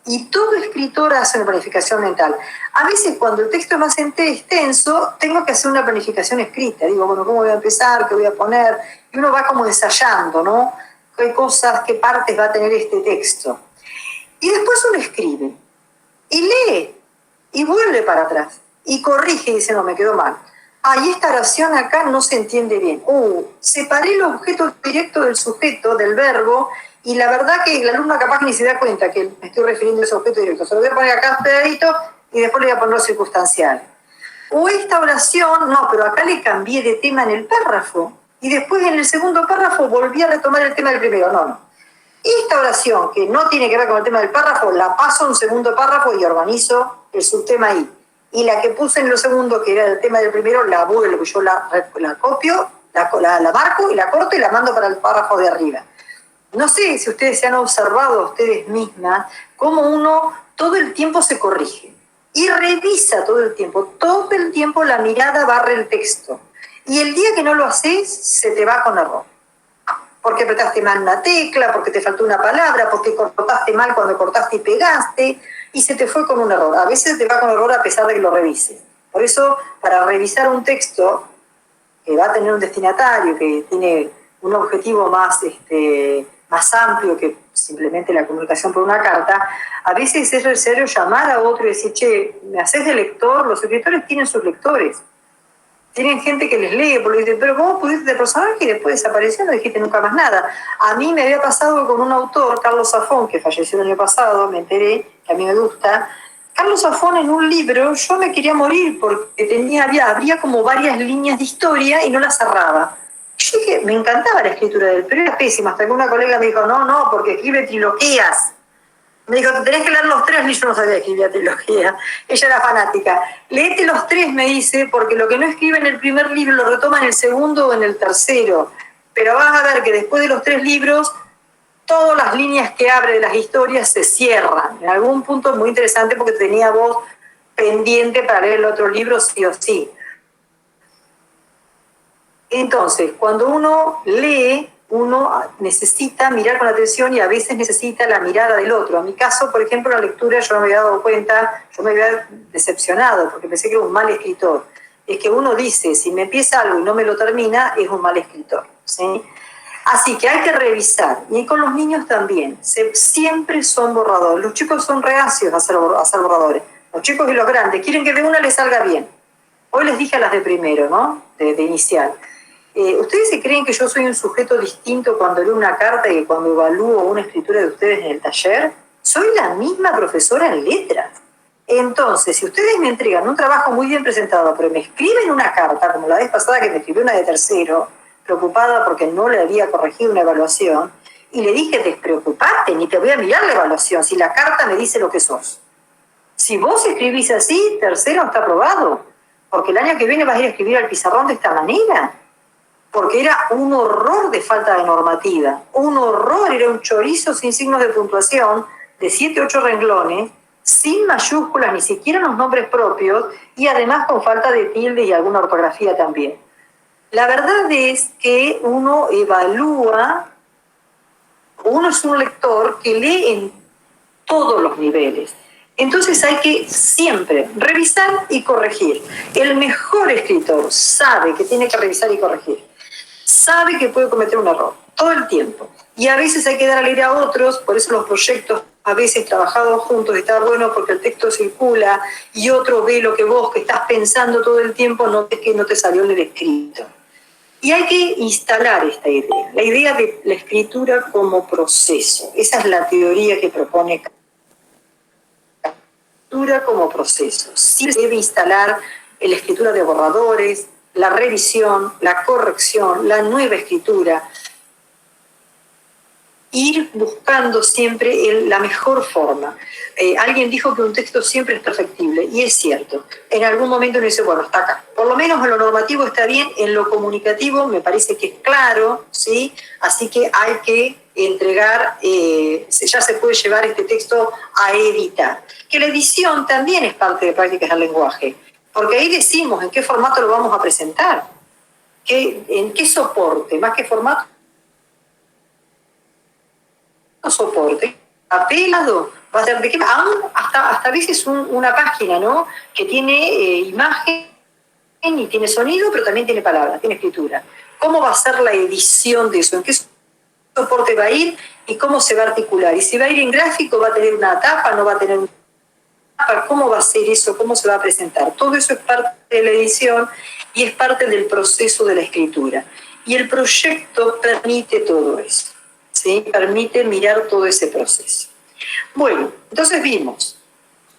Y todo escritor hace una planificación mental. A veces cuando el texto es más extenso, tengo que hacer una planificación escrita. Digo, bueno, ¿cómo voy a empezar? ¿Qué voy a poner? Y uno va como ensayando, ¿no? ¿Qué cosas, qué partes va a tener este texto? Y después uno escribe, y lee, y vuelve para atrás, y corrige y dice, no, me quedó mal. Y esta oración acá no se entiende bien. Separé el objeto directo del sujeto, del verbo, y la verdad que el alumno capaz ni se da cuenta que me estoy refiriendo a ese objeto directo. Se lo voy a poner acá pegadito y después le voy a poner lo circunstancial. O esta oración, no, pero acá le cambié de tema en el párrafo y después en el segundo párrafo volví a retomar el tema del primero. No. Esta oración, que no tiene que ver con el tema del párrafo, la paso a un segundo párrafo y organizo el subtema ahí. Y la que puse en lo segundo, que era el tema del primero, la vuelvo, yo la copio, la marco y la corto y la mando para el párrafo de arriba. No sé si ustedes se han observado a ustedes mismas cómo uno todo el tiempo se corrige y revisa todo el tiempo la mirada barre el texto. Y el día que no lo haces, se te va con error. Porque apretaste mal una tecla, porque te faltó una palabra, porque cortaste mal cuando cortaste y pegaste, y se te fue con un error. A veces te va con error a pesar de que lo revises. Por eso, para revisar un texto que va a tener un destinatario, que tiene un objetivo más amplio que simplemente la comunicación por una carta, a veces es necesario llamar a otro y decir, che, ¿me haces de lector? Los escritores tienen sus lectores. Tienen gente que les lee, porque dicen, pero vos pudiste de personaje y después desapareció, no dijiste nunca más nada. A mí me había pasado con un autor, Carlos Zafón, que falleció el año pasado, me enteré, que a mí me gusta. Carlos Zafón en un libro, yo me quería morir porque habría como varias líneas de historia y no las cerraba. Yo dije, me encantaba la escritura de él, pero era pésima. Hasta que una colega me dijo, no, porque escribe trilogías. Me dijo, tenés que leer los 3, ni yo no sabía que escribía trilogía. Ella era fanática. Léete los 3, me dice, porque lo que no escribe en el primer libro lo retoma en el segundo o en el tercero. Pero vas a ver que después de los 3 libros, todas las líneas que abre de las historias se cierran. En algún punto es muy interesante porque tenía vos pendiente para leer el otro libro sí o sí. Entonces, cuando uno lee, uno necesita mirar con atención y a veces necesita la mirada del otro. En mi caso, por ejemplo, la lectura yo no me había dado cuenta, yo me había decepcionado porque pensé que era un mal escritor. Es que uno dice, si me empieza algo y no me lo termina, es un mal escritor, ¿sí? Así que hay que revisar. Y con los niños también. Siempre son borradores. Los chicos son reacios a hacer borradores. Los chicos y los grandes quieren que de una les salga bien. Hoy les dije a las de primero, ¿no? De inicial. ¿Ustedes se creen que yo soy un sujeto distinto cuando leo una carta y cuando evalúo una escritura de ustedes en el taller? Soy la misma profesora en letras. Entonces, si ustedes me entregan un trabajo muy bien presentado, pero me escriben una carta, como la vez pasada que me escribió una de tercero, preocupada porque no le había corregido una evaluación, y le dije, despreocupate, ni te voy a mirar la evaluación, si la carta me dice lo que sos. Si vos escribís así, tercero está aprobado, porque el año que viene vas a ir a escribir al pizarrón de esta manera. Porque era un horror de falta de normativa, un horror, era un chorizo sin signos de puntuación, de 7, 8 renglones, sin mayúsculas, ni siquiera los nombres propios, y además con falta de tilde y alguna ortografía también. La verdad es que uno evalúa, uno es un lector que lee en todos los niveles. Entonces hay que siempre revisar y corregir. El mejor escritor sabe que tiene que revisar y corregir. Sabe que puede cometer un error todo el tiempo. Y a veces hay que dar a leer a otros, por eso los proyectos a veces trabajados juntos está bueno porque el texto circula y otro ve lo que vos que estás pensando todo el tiempo no ves que no te salió en el escrito. Y hay que instalar esta idea, la idea de la escritura como proceso. Esa es la teoría que propone escritura como proceso. Sí se debe instalar la escritura de borradores, la revisión, la corrección, la nueva escritura. Ir buscando siempre la mejor forma. Alguien dijo que un texto siempre es perfectible, y es cierto. En algún momento uno dice, bueno, está acá. Por lo menos en lo normativo está bien, en lo comunicativo me parece que es claro, ¿sí? Así que hay que entregar, ya se puede llevar este texto a editar. Que la edición también es parte de prácticas del lenguaje, porque ahí decimos en qué formato lo vamos a presentar, en qué soporte, más que formato, soporte, apelado Va a ser de qué, hasta a veces una página, ¿no? Que tiene imagen y tiene sonido, pero también tiene palabras, tiene escritura. ¿Cómo va a ser la edición de eso? ¿En qué soporte va a ir y cómo se va a articular? Y si va a ir en gráfico, ¿va a tener una tapa? ¿No va a tener una tapa? ¿Cómo va a ser eso? ¿Cómo se va a presentar? Todo eso es parte de la edición y es parte del proceso de la escritura. Y el proyecto permite todo eso, ¿sí? Permite mirar todo ese proceso. Bueno, entonces vimos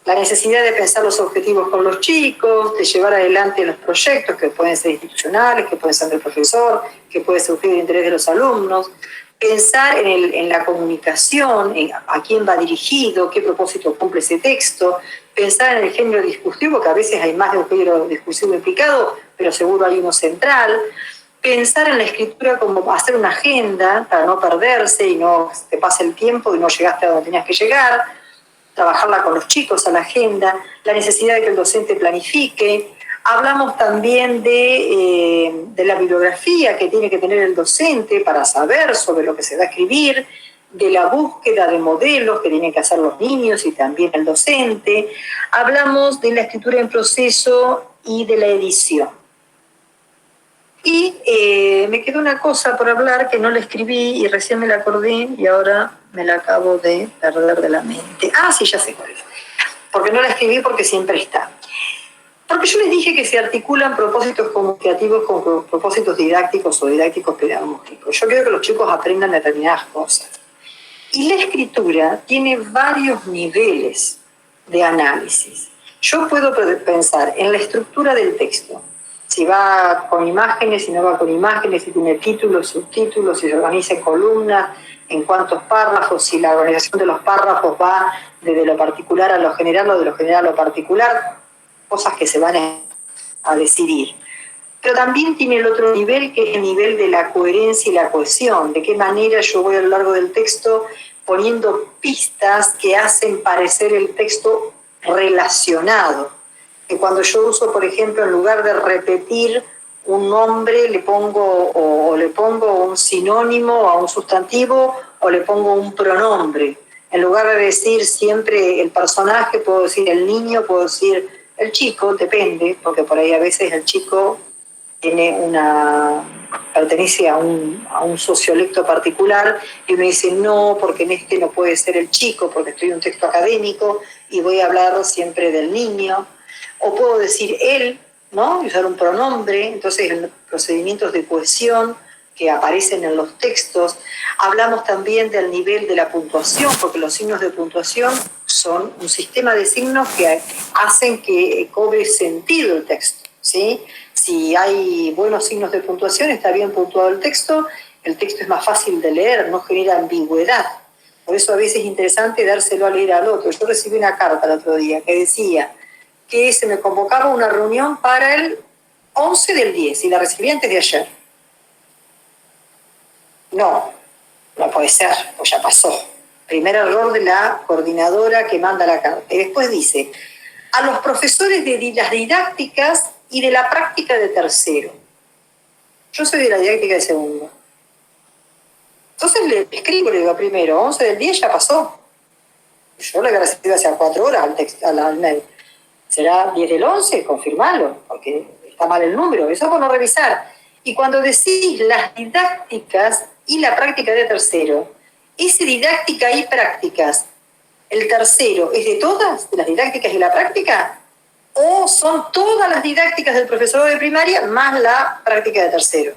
la necesidad de pensar los objetivos con los chicos, de llevar adelante los proyectos que pueden ser institucionales, que pueden ser del profesor, que puede surgir el interés de los alumnos, pensar en la comunicación, en a quién va dirigido, qué propósito cumple ese texto, pensar en el género discursivo, que a veces hay más de un género discursivo implicado, pero seguro hay uno central, pensar en la escritura como hacer una agenda para no perderse y no te pase el tiempo y no llegaste a donde tenías que llegar, trabajarla con los chicos a la agenda, la necesidad de que el docente planifique. Hablamos también de la bibliografía que tiene que tener el docente para saber sobre lo que se va a escribir, de la búsqueda de modelos que tienen que hacer los niños y también el docente. Hablamos de la escritura en proceso y de la edición. Y me quedó una cosa por hablar que no la escribí y recién me la acordé y ahora me la acabo de perder de la mente. Ah, sí, ya sé cuál es. Porque no la escribí porque siempre está. Porque yo les dije que se articulan propósitos comunicativos con propósitos didácticos o didácticos pedagógicos. Yo quiero que los chicos aprendan determinadas cosas. Y la escritura tiene varios niveles de análisis. Yo puedo pensar en la estructura del texto, si va con imágenes, si no va con imágenes, si tiene títulos, subtítulos, si se organiza en columnas, en cuántos párrafos, si la organización de los párrafos va desde lo particular a lo general o de lo general a lo particular, cosas que se van a decidir. Pero también tiene el otro nivel, que es el nivel de la coherencia y la cohesión, de qué manera yo voy a lo largo del texto poniendo pistas que hacen parecer el texto relacionado. Que cuando yo uso, por ejemplo, en lugar de repetir un nombre, le pongo un sinónimo a un sustantivo o le pongo un pronombre. En lugar de decir siempre el personaje, puedo decir el niño, puedo decir el chico, depende, porque por ahí a veces el chico pertenece a un sociolecto particular y uno dice no, porque en este no puede ser el chico, porque estoy en un texto académico y voy a hablar siempre del niño. O puedo decir él, ¿no? Y usar un pronombre. Entonces, en los procedimientos de cohesión que aparecen en los textos, hablamos también del nivel de la puntuación, porque los signos de puntuación son un sistema de signos que hacen que cobre sentido el texto, ¿sí? Si hay buenos signos de puntuación, está bien puntuado el texto es más fácil de leer, no genera ambigüedad. Por eso a veces es interesante dárselo a leer al otro. Yo recibí una carta el otro día que decía que se me convocaba una reunión para el 11 del 10 y la recibí antes de ayer. No puede ser, pues ya pasó. Primer error de la coordinadora que manda la carta. Y después dice, a los profesores de las didácticas y de la práctica de tercero. Yo soy de la didáctica de segundo. Entonces le escribo, le digo primero, 11 del 10 ya pasó. Yo le había recibido hace 4 horas al mail. ¿Será 10 del 11? Confirmalo, porque está mal el número. Eso es bueno revisar. Y cuando decís las didácticas y la práctica de tercero, ese didáctica y prácticas, ¿el tercero es de todas, de las didácticas y la práctica? ¿O son todas las didácticas del profesorado de primaria más la práctica de tercero?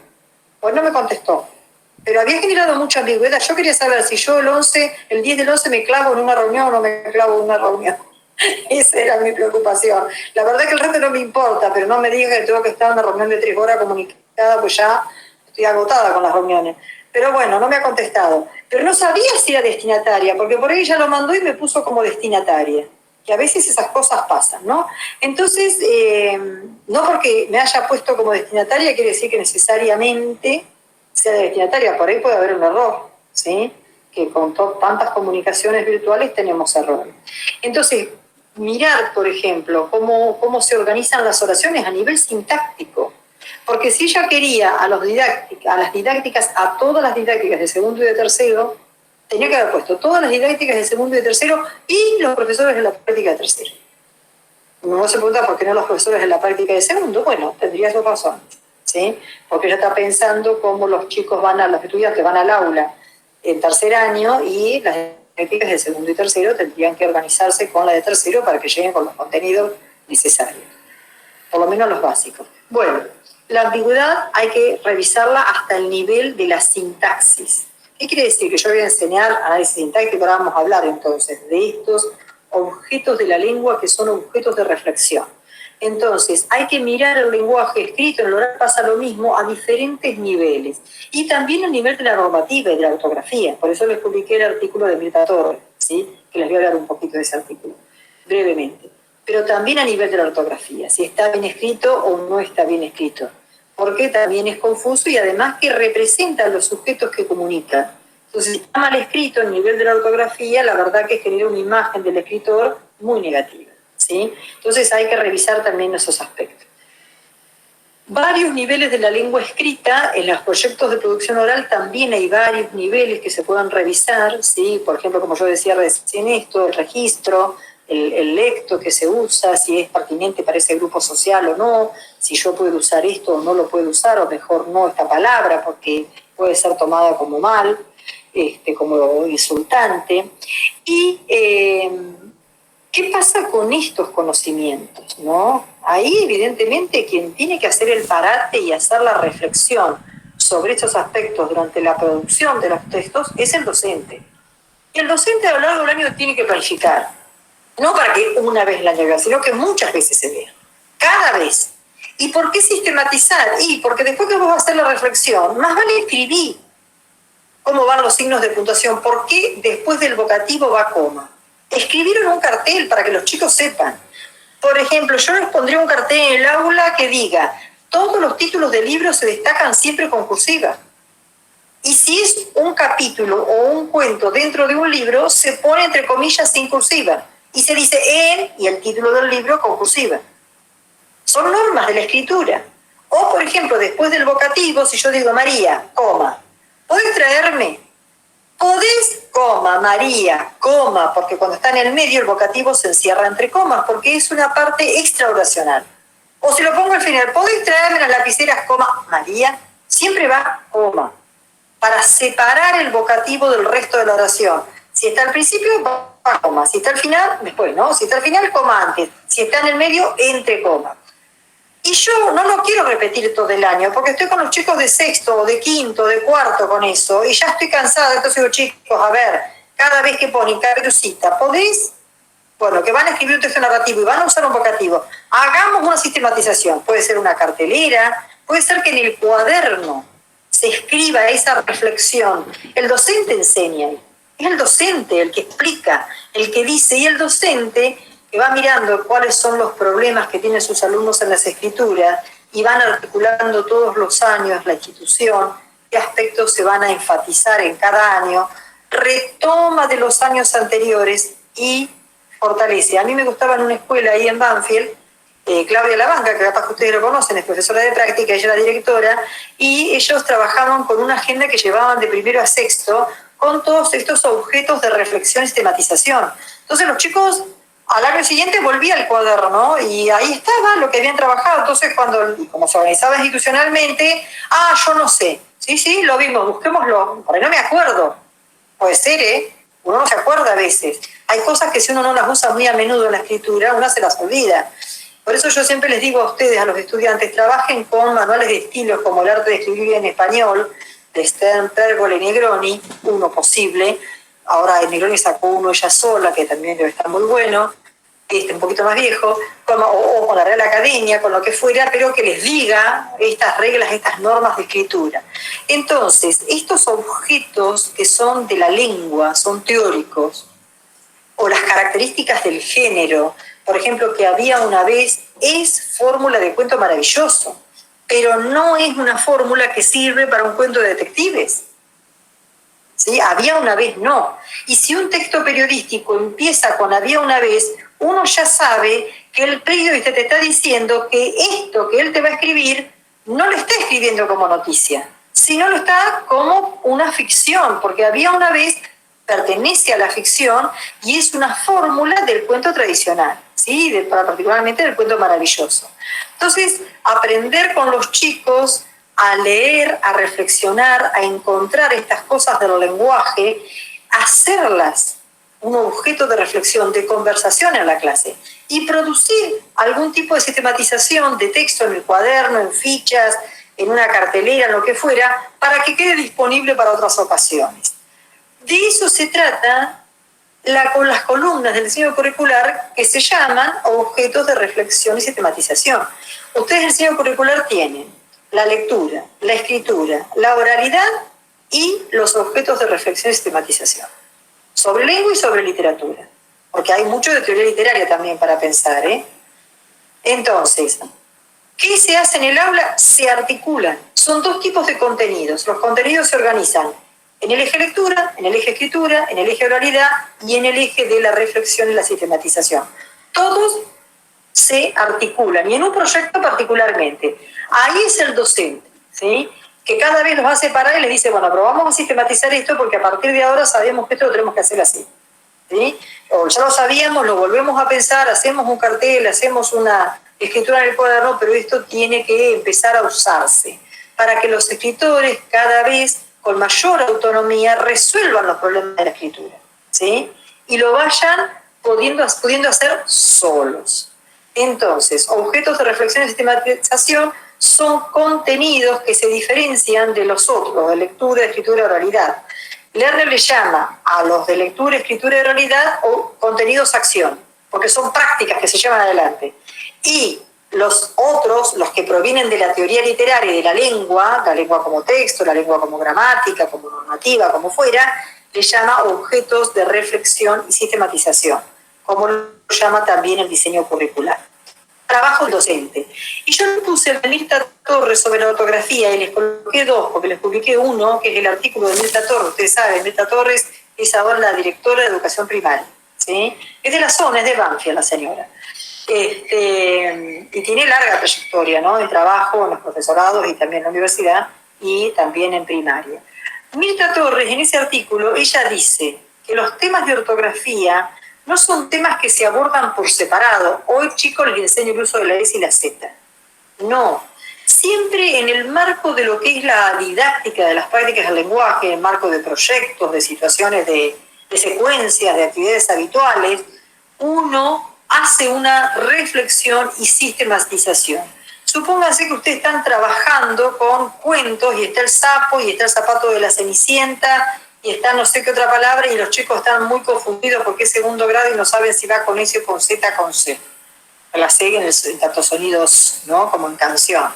Pues no me contestó. Pero había generado mucha ambigüedad. Yo quería saber si yo el 10 del 11 me clavo en una reunión o no me clavo en una reunión. Esa era mi preocupación. La verdad es que el resto no me importa, pero no me diga que tengo que estar en una reunión de 3 horas comunicada, pues ya estoy agotada con las reuniones. Pero bueno, no me ha contestado. Pero no sabía si era destinataria, porque por ahí ya lo mandó y me puso como destinataria. Que a veces esas cosas pasan, ¿no? Entonces, no porque me haya puesto como destinataria quiere decir que necesariamente sea destinataria. Por ahí puede haber un error, ¿sí? Que con tantas comunicaciones virtuales tenemos errores. Entonces, mirar, por ejemplo, cómo se organizan las oraciones a nivel sintáctico. Porque si ella quería a todas las didácticas de segundo y de tercero, Tenía que haber puesto todas las didácticas de segundo y de tercero y los profesores de la práctica de tercero. Uno se pregunta por qué no los profesores de la práctica de segundo. Bueno, tendría su razón, ¿sí? Porque ya está pensando cómo los chicos los estudiantes van al aula en tercer año y las didácticas de segundo y tercero tendrían que organizarse con la de tercero para que lleguen con los contenidos necesarios, por lo menos los básicos. Bueno, la ambigüedad hay que revisarla hasta el nivel de la sintaxis. ¿Qué quiere decir? Que yo voy a enseñar análisis sintáctico, ahora vamos a hablar entonces de estos objetos de la lengua que son objetos de reflexión. Entonces, hay que mirar el lenguaje escrito, en el oral pasa lo mismo, a diferentes niveles. Y también a nivel de la normativa y de la ortografía. Por eso les publiqué el artículo de Mirta Torres, ¿sí? Que les voy a hablar un poquito de ese artículo, brevemente. Pero también a nivel de la ortografía, si está bien escrito o no está bien escrito. Porque también es confuso y además que representa a los sujetos que comunican. Entonces, si está mal escrito a nivel de la ortografía, la verdad que genera una imagen del escritor muy negativa, ¿sí? Entonces hay que revisar también esos aspectos. Varios niveles de la lengua escrita, en los proyectos de producción oral también hay varios niveles que se puedan revisar, ¿sí? Por ejemplo, como yo decía recién esto, el registro, el lecto que se usa, si es pertinente para ese grupo social o no, si yo puedo usar esto o no lo puedo usar, o mejor no esta palabra porque puede ser tomada como mal, como insultante. Y ¿qué pasa con estos conocimientos, no? Ahí evidentemente quien tiene que hacer el parate y hacer la reflexión sobre estos aspectos durante la producción de los textos es el docente. Y el docente a lo largo del año tiene que planificar. No para que una vez el año vea, sino que muchas veces se vea. Cada vez. ¿Y por qué sistematizar? Y porque después que vos vas a hacer la reflexión, más vale escribir cómo van los signos de puntuación. ¿Por qué después del vocativo va coma? Escribir en un cartel para que los chicos sepan. Por ejemplo, yo les pondría un cartel en el aula que diga: todos los títulos de libros se destacan siempre con cursiva. Y si es un capítulo o un cuento dentro de un libro, se pone entre comillas sin cursiva. Y se dice en y el título del libro con cursiva. Son normas de la escritura. O, por ejemplo, después del vocativo, si yo digo María, coma, ¿podés traerme? Podés, coma, María, coma, porque cuando está en el medio el vocativo se encierra entre comas, porque es una parte extraoracional. O si lo pongo al final, ¿podés traerme las lapiceras, coma, María? Siempre va coma, para separar el vocativo del resto de la oración. Si está al principio, va coma. Si está al final, después, ¿no? Si está al final, coma antes. Si está en el medio, entre comas. Y yo no lo quiero repetir todo el año, porque estoy con los chicos de sexto, de quinto, de cuarto con eso, y ya estoy cansada. Entonces digo, chicos, a ver, cada vez que ponen caperucita, ¿podés? Bueno, que van a escribir un texto narrativo y van a usar un vocativo. Hagamos una sistematización. Puede ser una cartelera, puede ser que en el cuaderno se escriba esa reflexión. El docente enseña, es el docente el que explica, el que dice, y el docente que va mirando cuáles son los problemas que tienen sus alumnos en las escrituras y van articulando todos los años la institución, qué aspectos se van a enfatizar en cada año, retoma de los años anteriores y fortalece. A mí me gustaba en una escuela ahí en Banfield, Claudia Lavanca, que capaz que ustedes lo conocen, es profesora de práctica, ella era directora, y ellos trabajaban con una agenda que llevaban de primero a sexto con todos estos objetos de reflexión y sistematización. Entonces los chicos al año siguiente volvía al cuaderno y ahí estaba lo que habían trabajado. Entonces como se organizaba institucionalmente, yo no sé, sí, lo vimos, busquémoslo, porque no me acuerdo. Puede ser, uno no se acuerda a veces. Hay cosas que si uno no las usa muy a menudo en la escritura, uno se las olvida. Por eso yo siempre les digo a ustedes, a los estudiantes, trabajen con manuales de estilos como El arte de escribir en español, de Stern, Pergol y Negroni, uno posible. Ahora Negroni sacó uno ella sola, que también debe estar muy bueno, un poquito más viejo, o con la Real Academia, con lo que fuera, pero que les diga estas reglas, estas normas de escritura. Entonces, estos objetos que son de la lengua, son teóricos, o las características del género, por ejemplo, que había una vez, es fórmula de cuento maravilloso, pero no es una fórmula que sirve para un cuento de detectives. ¿Sí? Había una vez, no. Y si un texto periodístico empieza con había una vez, uno ya sabe que el periodista te está diciendo que esto que él te va a escribir no lo está escribiendo como noticia, sino lo está como una ficción, porque había una vez pertenece a la ficción y es una fórmula del cuento tradicional, ¿sí? Particularmente del cuento maravilloso. Entonces, aprender con los chicos a leer, a reflexionar, a encontrar estas cosas del lenguaje, hacerlas un objeto de reflexión, de conversación en la clase y producir algún tipo de sistematización de texto en el cuaderno, en fichas, en una cartelera, en lo que fuera, para que quede disponible para otras ocasiones. De eso se trata con las columnas del diseño curricular que se llaman objetos de reflexión y sistematización. Ustedes en el diseño curricular tienen la lectura, la escritura, la oralidad y los objetos de reflexión y sistematización. Sobre lengua y sobre literatura, porque hay mucho de teoría literaria también para pensar, ¿eh? Entonces, ¿qué se hace en el aula? Se articulan. Son dos tipos de contenidos. Los contenidos se organizan en el eje lectura, en el eje escritura, en el eje oralidad y en el eje de la reflexión y la sistematización. Todos se articulan y en un proyecto particularmente. Ahí es el docente, ¿sí? Que cada vez los va a separar y les dice, bueno, pero vamos a sistematizar esto porque a partir de ahora sabemos que esto lo tenemos que hacer así, ¿sí? O ya lo sabíamos, lo volvemos a pensar, hacemos un cartel, hacemos una escritura en el cuaderno, pero esto tiene que empezar a usarse para que los escritores cada vez con mayor autonomía resuelvan los problemas de la escritura, ¿sí? Y lo vayan pudiendo hacer solos. Entonces, objetos de reflexión y sistematización son contenidos que se diferencian de los otros, de lectura, escritura, oralidad. Lerner le llama a los de lectura, escritura y oralidad o contenidos acción, porque son prácticas que se llevan adelante. Y los otros, los que provienen de la teoría literaria y de la lengua como texto, la lengua como gramática, como normativa, como fuera, le llama objetos de reflexión y sistematización, como lo llama también el diseño curricular. Trabajo docente. Y yo le puse a Mirta Torres sobre la ortografía y les coloqué dos, porque les publiqué uno, que es el artículo de Mirta Torres. Ustedes saben, Mirta Torres es ahora la directora de educación primaria, ¿sí? Es de la zona, es de Banfield la señora. Y tiene larga trayectoria, ¿no? En trabajo en los profesorados y también en la universidad y también en primaria. Mirta Torres, en ese artículo, ella dice que los temas de ortografía no son temas que se abordan por separado. Hoy, chicos, les enseño el uso de la S y la Z. No. Siempre en el marco de lo que es la didáctica de las prácticas del lenguaje, en el marco de proyectos, de situaciones de secuencias, de actividades habituales, uno hace una reflexión y sistematización. Supónganse que ustedes están trabajando con cuentos y está el sapo y está el zapato de la Cenicienta y está no sé qué otra palabra y los chicos están muy confundidos porque es segundo grado y no saben si va con S o con Z con C. La C en tantos sonidos, ¿no? Como en canción.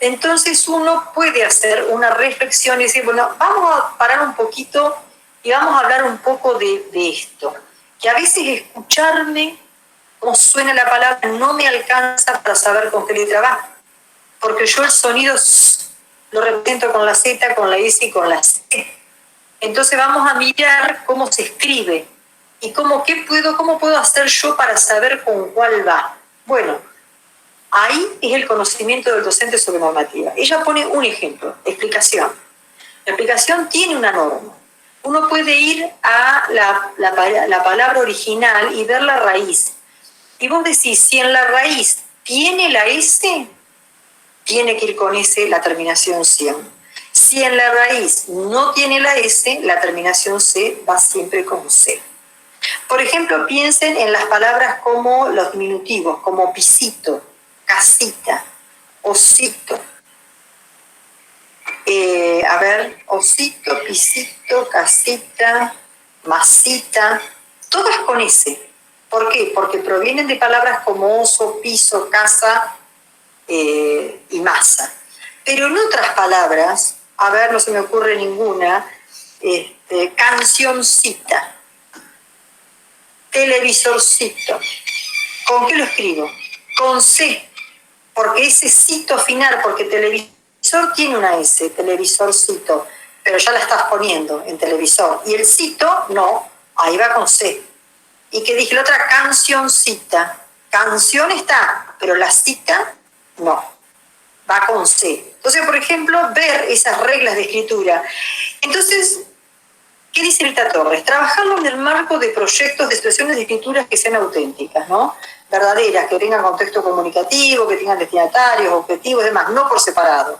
Entonces uno puede hacer una reflexión y decir, bueno, vamos a parar un poquito y vamos a hablar un poco de esto. Que a veces escucharme cómo suena la palabra no me alcanza para saber con qué letra va. Porque yo el sonido lo represento con la Z, con la S y con la C. Entonces vamos a mirar cómo se escribe y cómo puedo hacer yo para saber con cuál va. Bueno, ahí es el conocimiento del docente sobre normativa. Ella pone un ejemplo, explicación. La explicación tiene una norma. Uno puede ir a la palabra original y ver la raíz. Y vos decís, si en la raíz tiene la S, tiene que ir con S la terminación 100. Si en la raíz no tiene la S, la terminación C va siempre con C. Por ejemplo, piensen en las palabras como los diminutivos, como pisito, casita, osito. Osito, pisito, casita, masita, todas con S. ¿Por qué? Porque provienen de palabras como oso, piso, casa y masa. Pero en otras palabras, no se me ocurre ninguna, cancioncita, televisorcito. ¿Con qué lo escribo? Con C, porque ese cito final, porque televisor tiene una S, televisorcito, pero ya la estás poniendo en televisor. Y el cito, no, ahí va con C. Y que dije la otra, cancioncita. Canción está, pero la cita, no, va con C. Entonces, por ejemplo, ver esas reglas de escritura. Entonces, ¿Qué dice Rita Torres? Trabajarlo en el marco de proyectos de situaciones de escrituras que sean auténticas, ¿no? Verdaderas, que tengan contexto comunicativo, que tengan destinatarios, objetivos y demás, no por separado.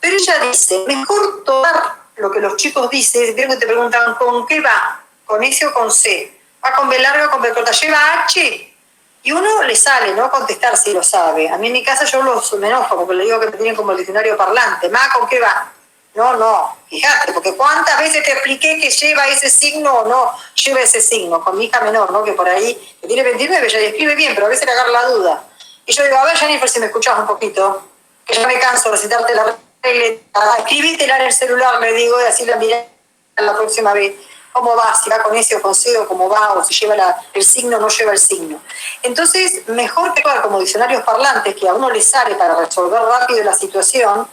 Pero ella dice, mejor tomar lo que los chicos dicen, vieron que te preguntan, ¿con qué va? ¿Con S o con C? ¿Va con B larga o con B corta? ¿Lleva H? Y uno le sale, ¿no? Contestar si lo sabe. A mí en mi casa yo me enojo porque le digo que me tienen como el diccionario parlante. ¿Ma con qué va? No, fíjate, porque cuántas veces te expliqué que lleva ese signo o no lleva ese signo, con mi hija menor, ¿no? Que por ahí, que tiene 29, ya escribe bien, pero a veces le agarra la duda. Y yo digo, a ver, Jennifer, si me escuchás un poquito, que ya me canso de recitarte la regla, escribítela en el celular, le digo, y así la miré la próxima vez. ¿Cómo va? Si va con S o con C, o cómo va, o si lleva el signo o no lleva el signo. Entonces, mejor que actuar como diccionarios parlantes, que a uno le sale para resolver rápido la situación,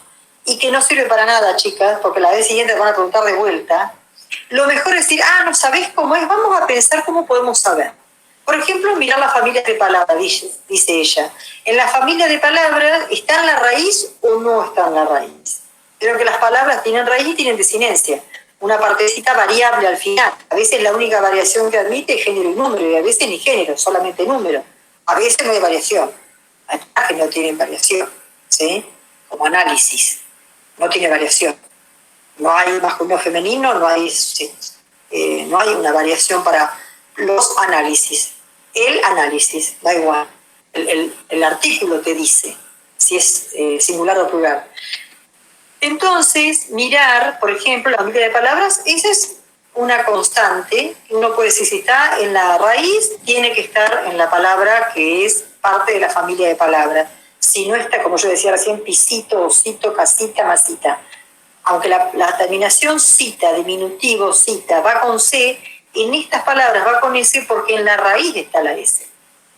y que no sirve para nada, chicas, porque la vez siguiente te van a preguntar de vuelta. Lo mejor es decir, ¿no sabés cómo es? Vamos a pensar cómo podemos saber. Por ejemplo, mirar las familias de palabras, dice ella. En la familia de palabras, ¿está en la raíz o no está en la raíz? Pero que las palabras tienen raíz y tienen desinencia. Una partecita variable al final. A veces la única variación que admite es género y número, y a veces ni género, solamente número. A veces no hay variación. Hay que no tienen variación, ¿sí? Como análisis. No tiene variación. No hay masculino o femenino, no hay una variación para los análisis. El análisis, da igual. El artículo te dice si es singular o plural. Entonces, mirar, por ejemplo, la familia de palabras, esa es una constante. Uno puede decir, si está en la raíz, tiene que estar en la palabra que es parte de la familia de palabras. Si no está, como yo decía recién, pisito, osito, casita, masita. Aunque la terminación cita, diminutivo, cita, va con C, en estas palabras va con S porque en la raíz está la S.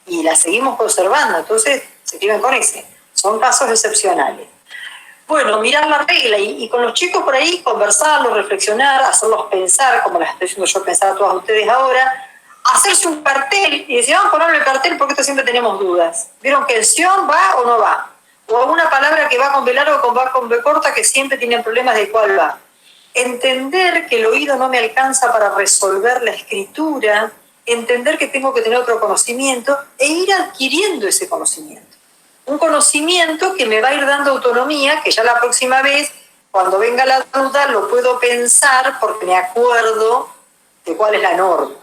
Y la seguimos conservando, entonces se escriben con S. Son casos excepcionales. Bueno, mirar la regla y con los chicos por ahí conversarlos, reflexionar, hacerlos pensar, como las estoy haciendo yo pensar a todas ustedes ahora, hacerse un cartel y decir, vamos a ponerle el cartel porque esto siempre tenemos dudas. ¿Vieron que el Sion va o no va? O alguna palabra que va con B larga o va con B corta que siempre tienen problemas de cuál va. Entender que el oído no me alcanza para resolver la escritura, entender que tengo que tener otro conocimiento e ir adquiriendo ese conocimiento. Un conocimiento que me va a ir dando autonomía, que ya la próxima vez, cuando venga la duda, lo puedo pensar porque me acuerdo de cuál es la norma.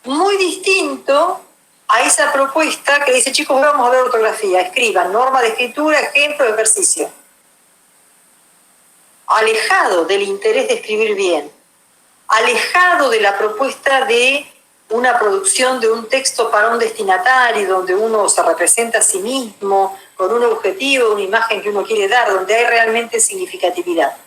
Muy distinto a esa propuesta que dice, chicos, vamos a ver ortografía, escriban norma de escritura, ejemplo, ejercicio. Alejado del interés de escribir bien, alejado de la propuesta de una producción de un texto para un destinatario, donde uno se representa a sí mismo, con un objetivo, una imagen que uno quiere dar, donde hay realmente significatividad.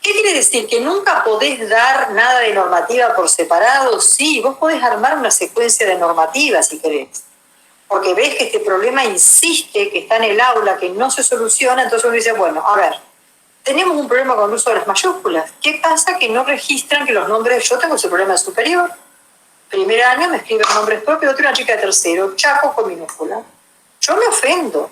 ¿Qué quiere decir? ¿Que nunca podés dar nada de normativa por separado? Sí, vos podés armar una secuencia de normativas si querés. Porque ves que este problema insiste, que está en el aula, que no se soluciona, entonces uno dice, bueno, a ver, tenemos un problema con el uso de las mayúsculas. ¿Qué pasa? Que no registran que los nombres, yo tengo ese problema en superior. Primer año me escriben nombres propios, otra una chica de tercero, Chaco con minúscula. Yo me ofendo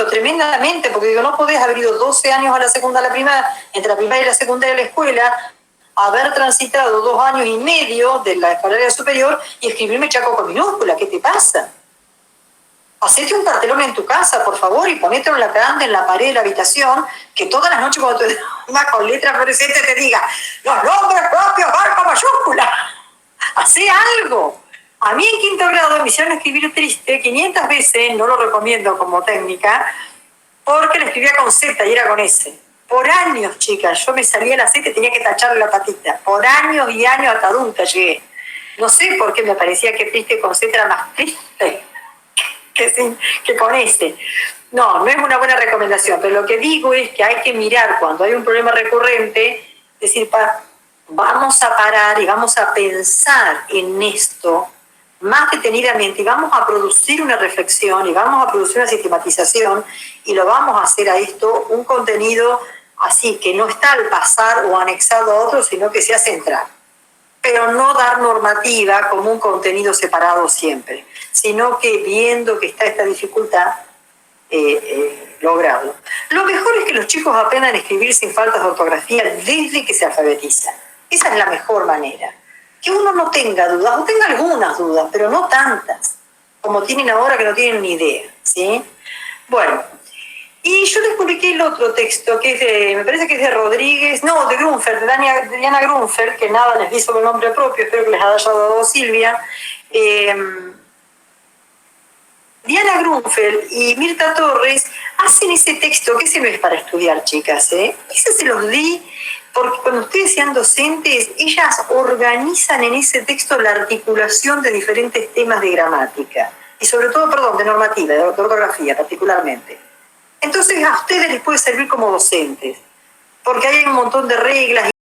tremendamente, porque digo, no podés haber ido 12 años a la segunda, a la primaria, entre la primaria y la secundaria de la escuela, haber transitado 2 años y medio de la escolaridad superior y escribirme Chaco con minúscula. ¿Qué te pasa? Hacete un cartelón en tu casa, por favor, y ponételo en la grande en la pared de la habitación, que todas las noches cuando te vas con letras fluorescentes te diga, los nombres propios van con mayúscula. Hacé algo. A mí en quinto grado me hicieron escribir triste 500 veces, no lo recomiendo como técnica, porque lo escribía con Z y era con S. Por años, chicas, yo me salía la Z y tenía que tacharle la patita. Por años y años hasta adulta llegué. No sé por qué me parecía que triste con Z era más triste que con S. No es una buena recomendación, pero lo que digo es que hay que mirar cuando hay un problema recurrente, decir, vamos a parar y vamos a pensar en esto más detenidamente y vamos a producir una reflexión y vamos a producir una sistematización y lo vamos a hacer a esto un contenido así, que no está al pasar o anexado a otro, sino que sea central. Pero no dar normativa como un contenido separado siempre, sino que viendo que está esta dificultad, lograrlo. Lo mejor es que los chicos aprendan a escribir sin faltas de ortografía desde que se alfabetizan. Esa es la mejor manera. Que uno no tenga dudas, o tenga algunas dudas, pero no tantas, como tienen ahora que no tienen ni idea, ¿sí? Bueno, y yo les publiqué el otro texto, que es de, me parece que es de Rodríguez, no, de Grunfeld, de Diana Grunfeld, que nada les di sobre el nombre propio, espero que les haya dado Silvia. Diana Grunfeld y Mirta Torres hacen ese texto, que ese no es para estudiar, chicas, ¿eh? Ese se los di porque cuando ustedes sean docentes, ellas organizan en ese texto la articulación de diferentes temas de gramática, y sobre todo, perdón, de normativa, de ortografía particularmente. Entonces a ustedes les puede servir como docentes, porque hay un montón de reglas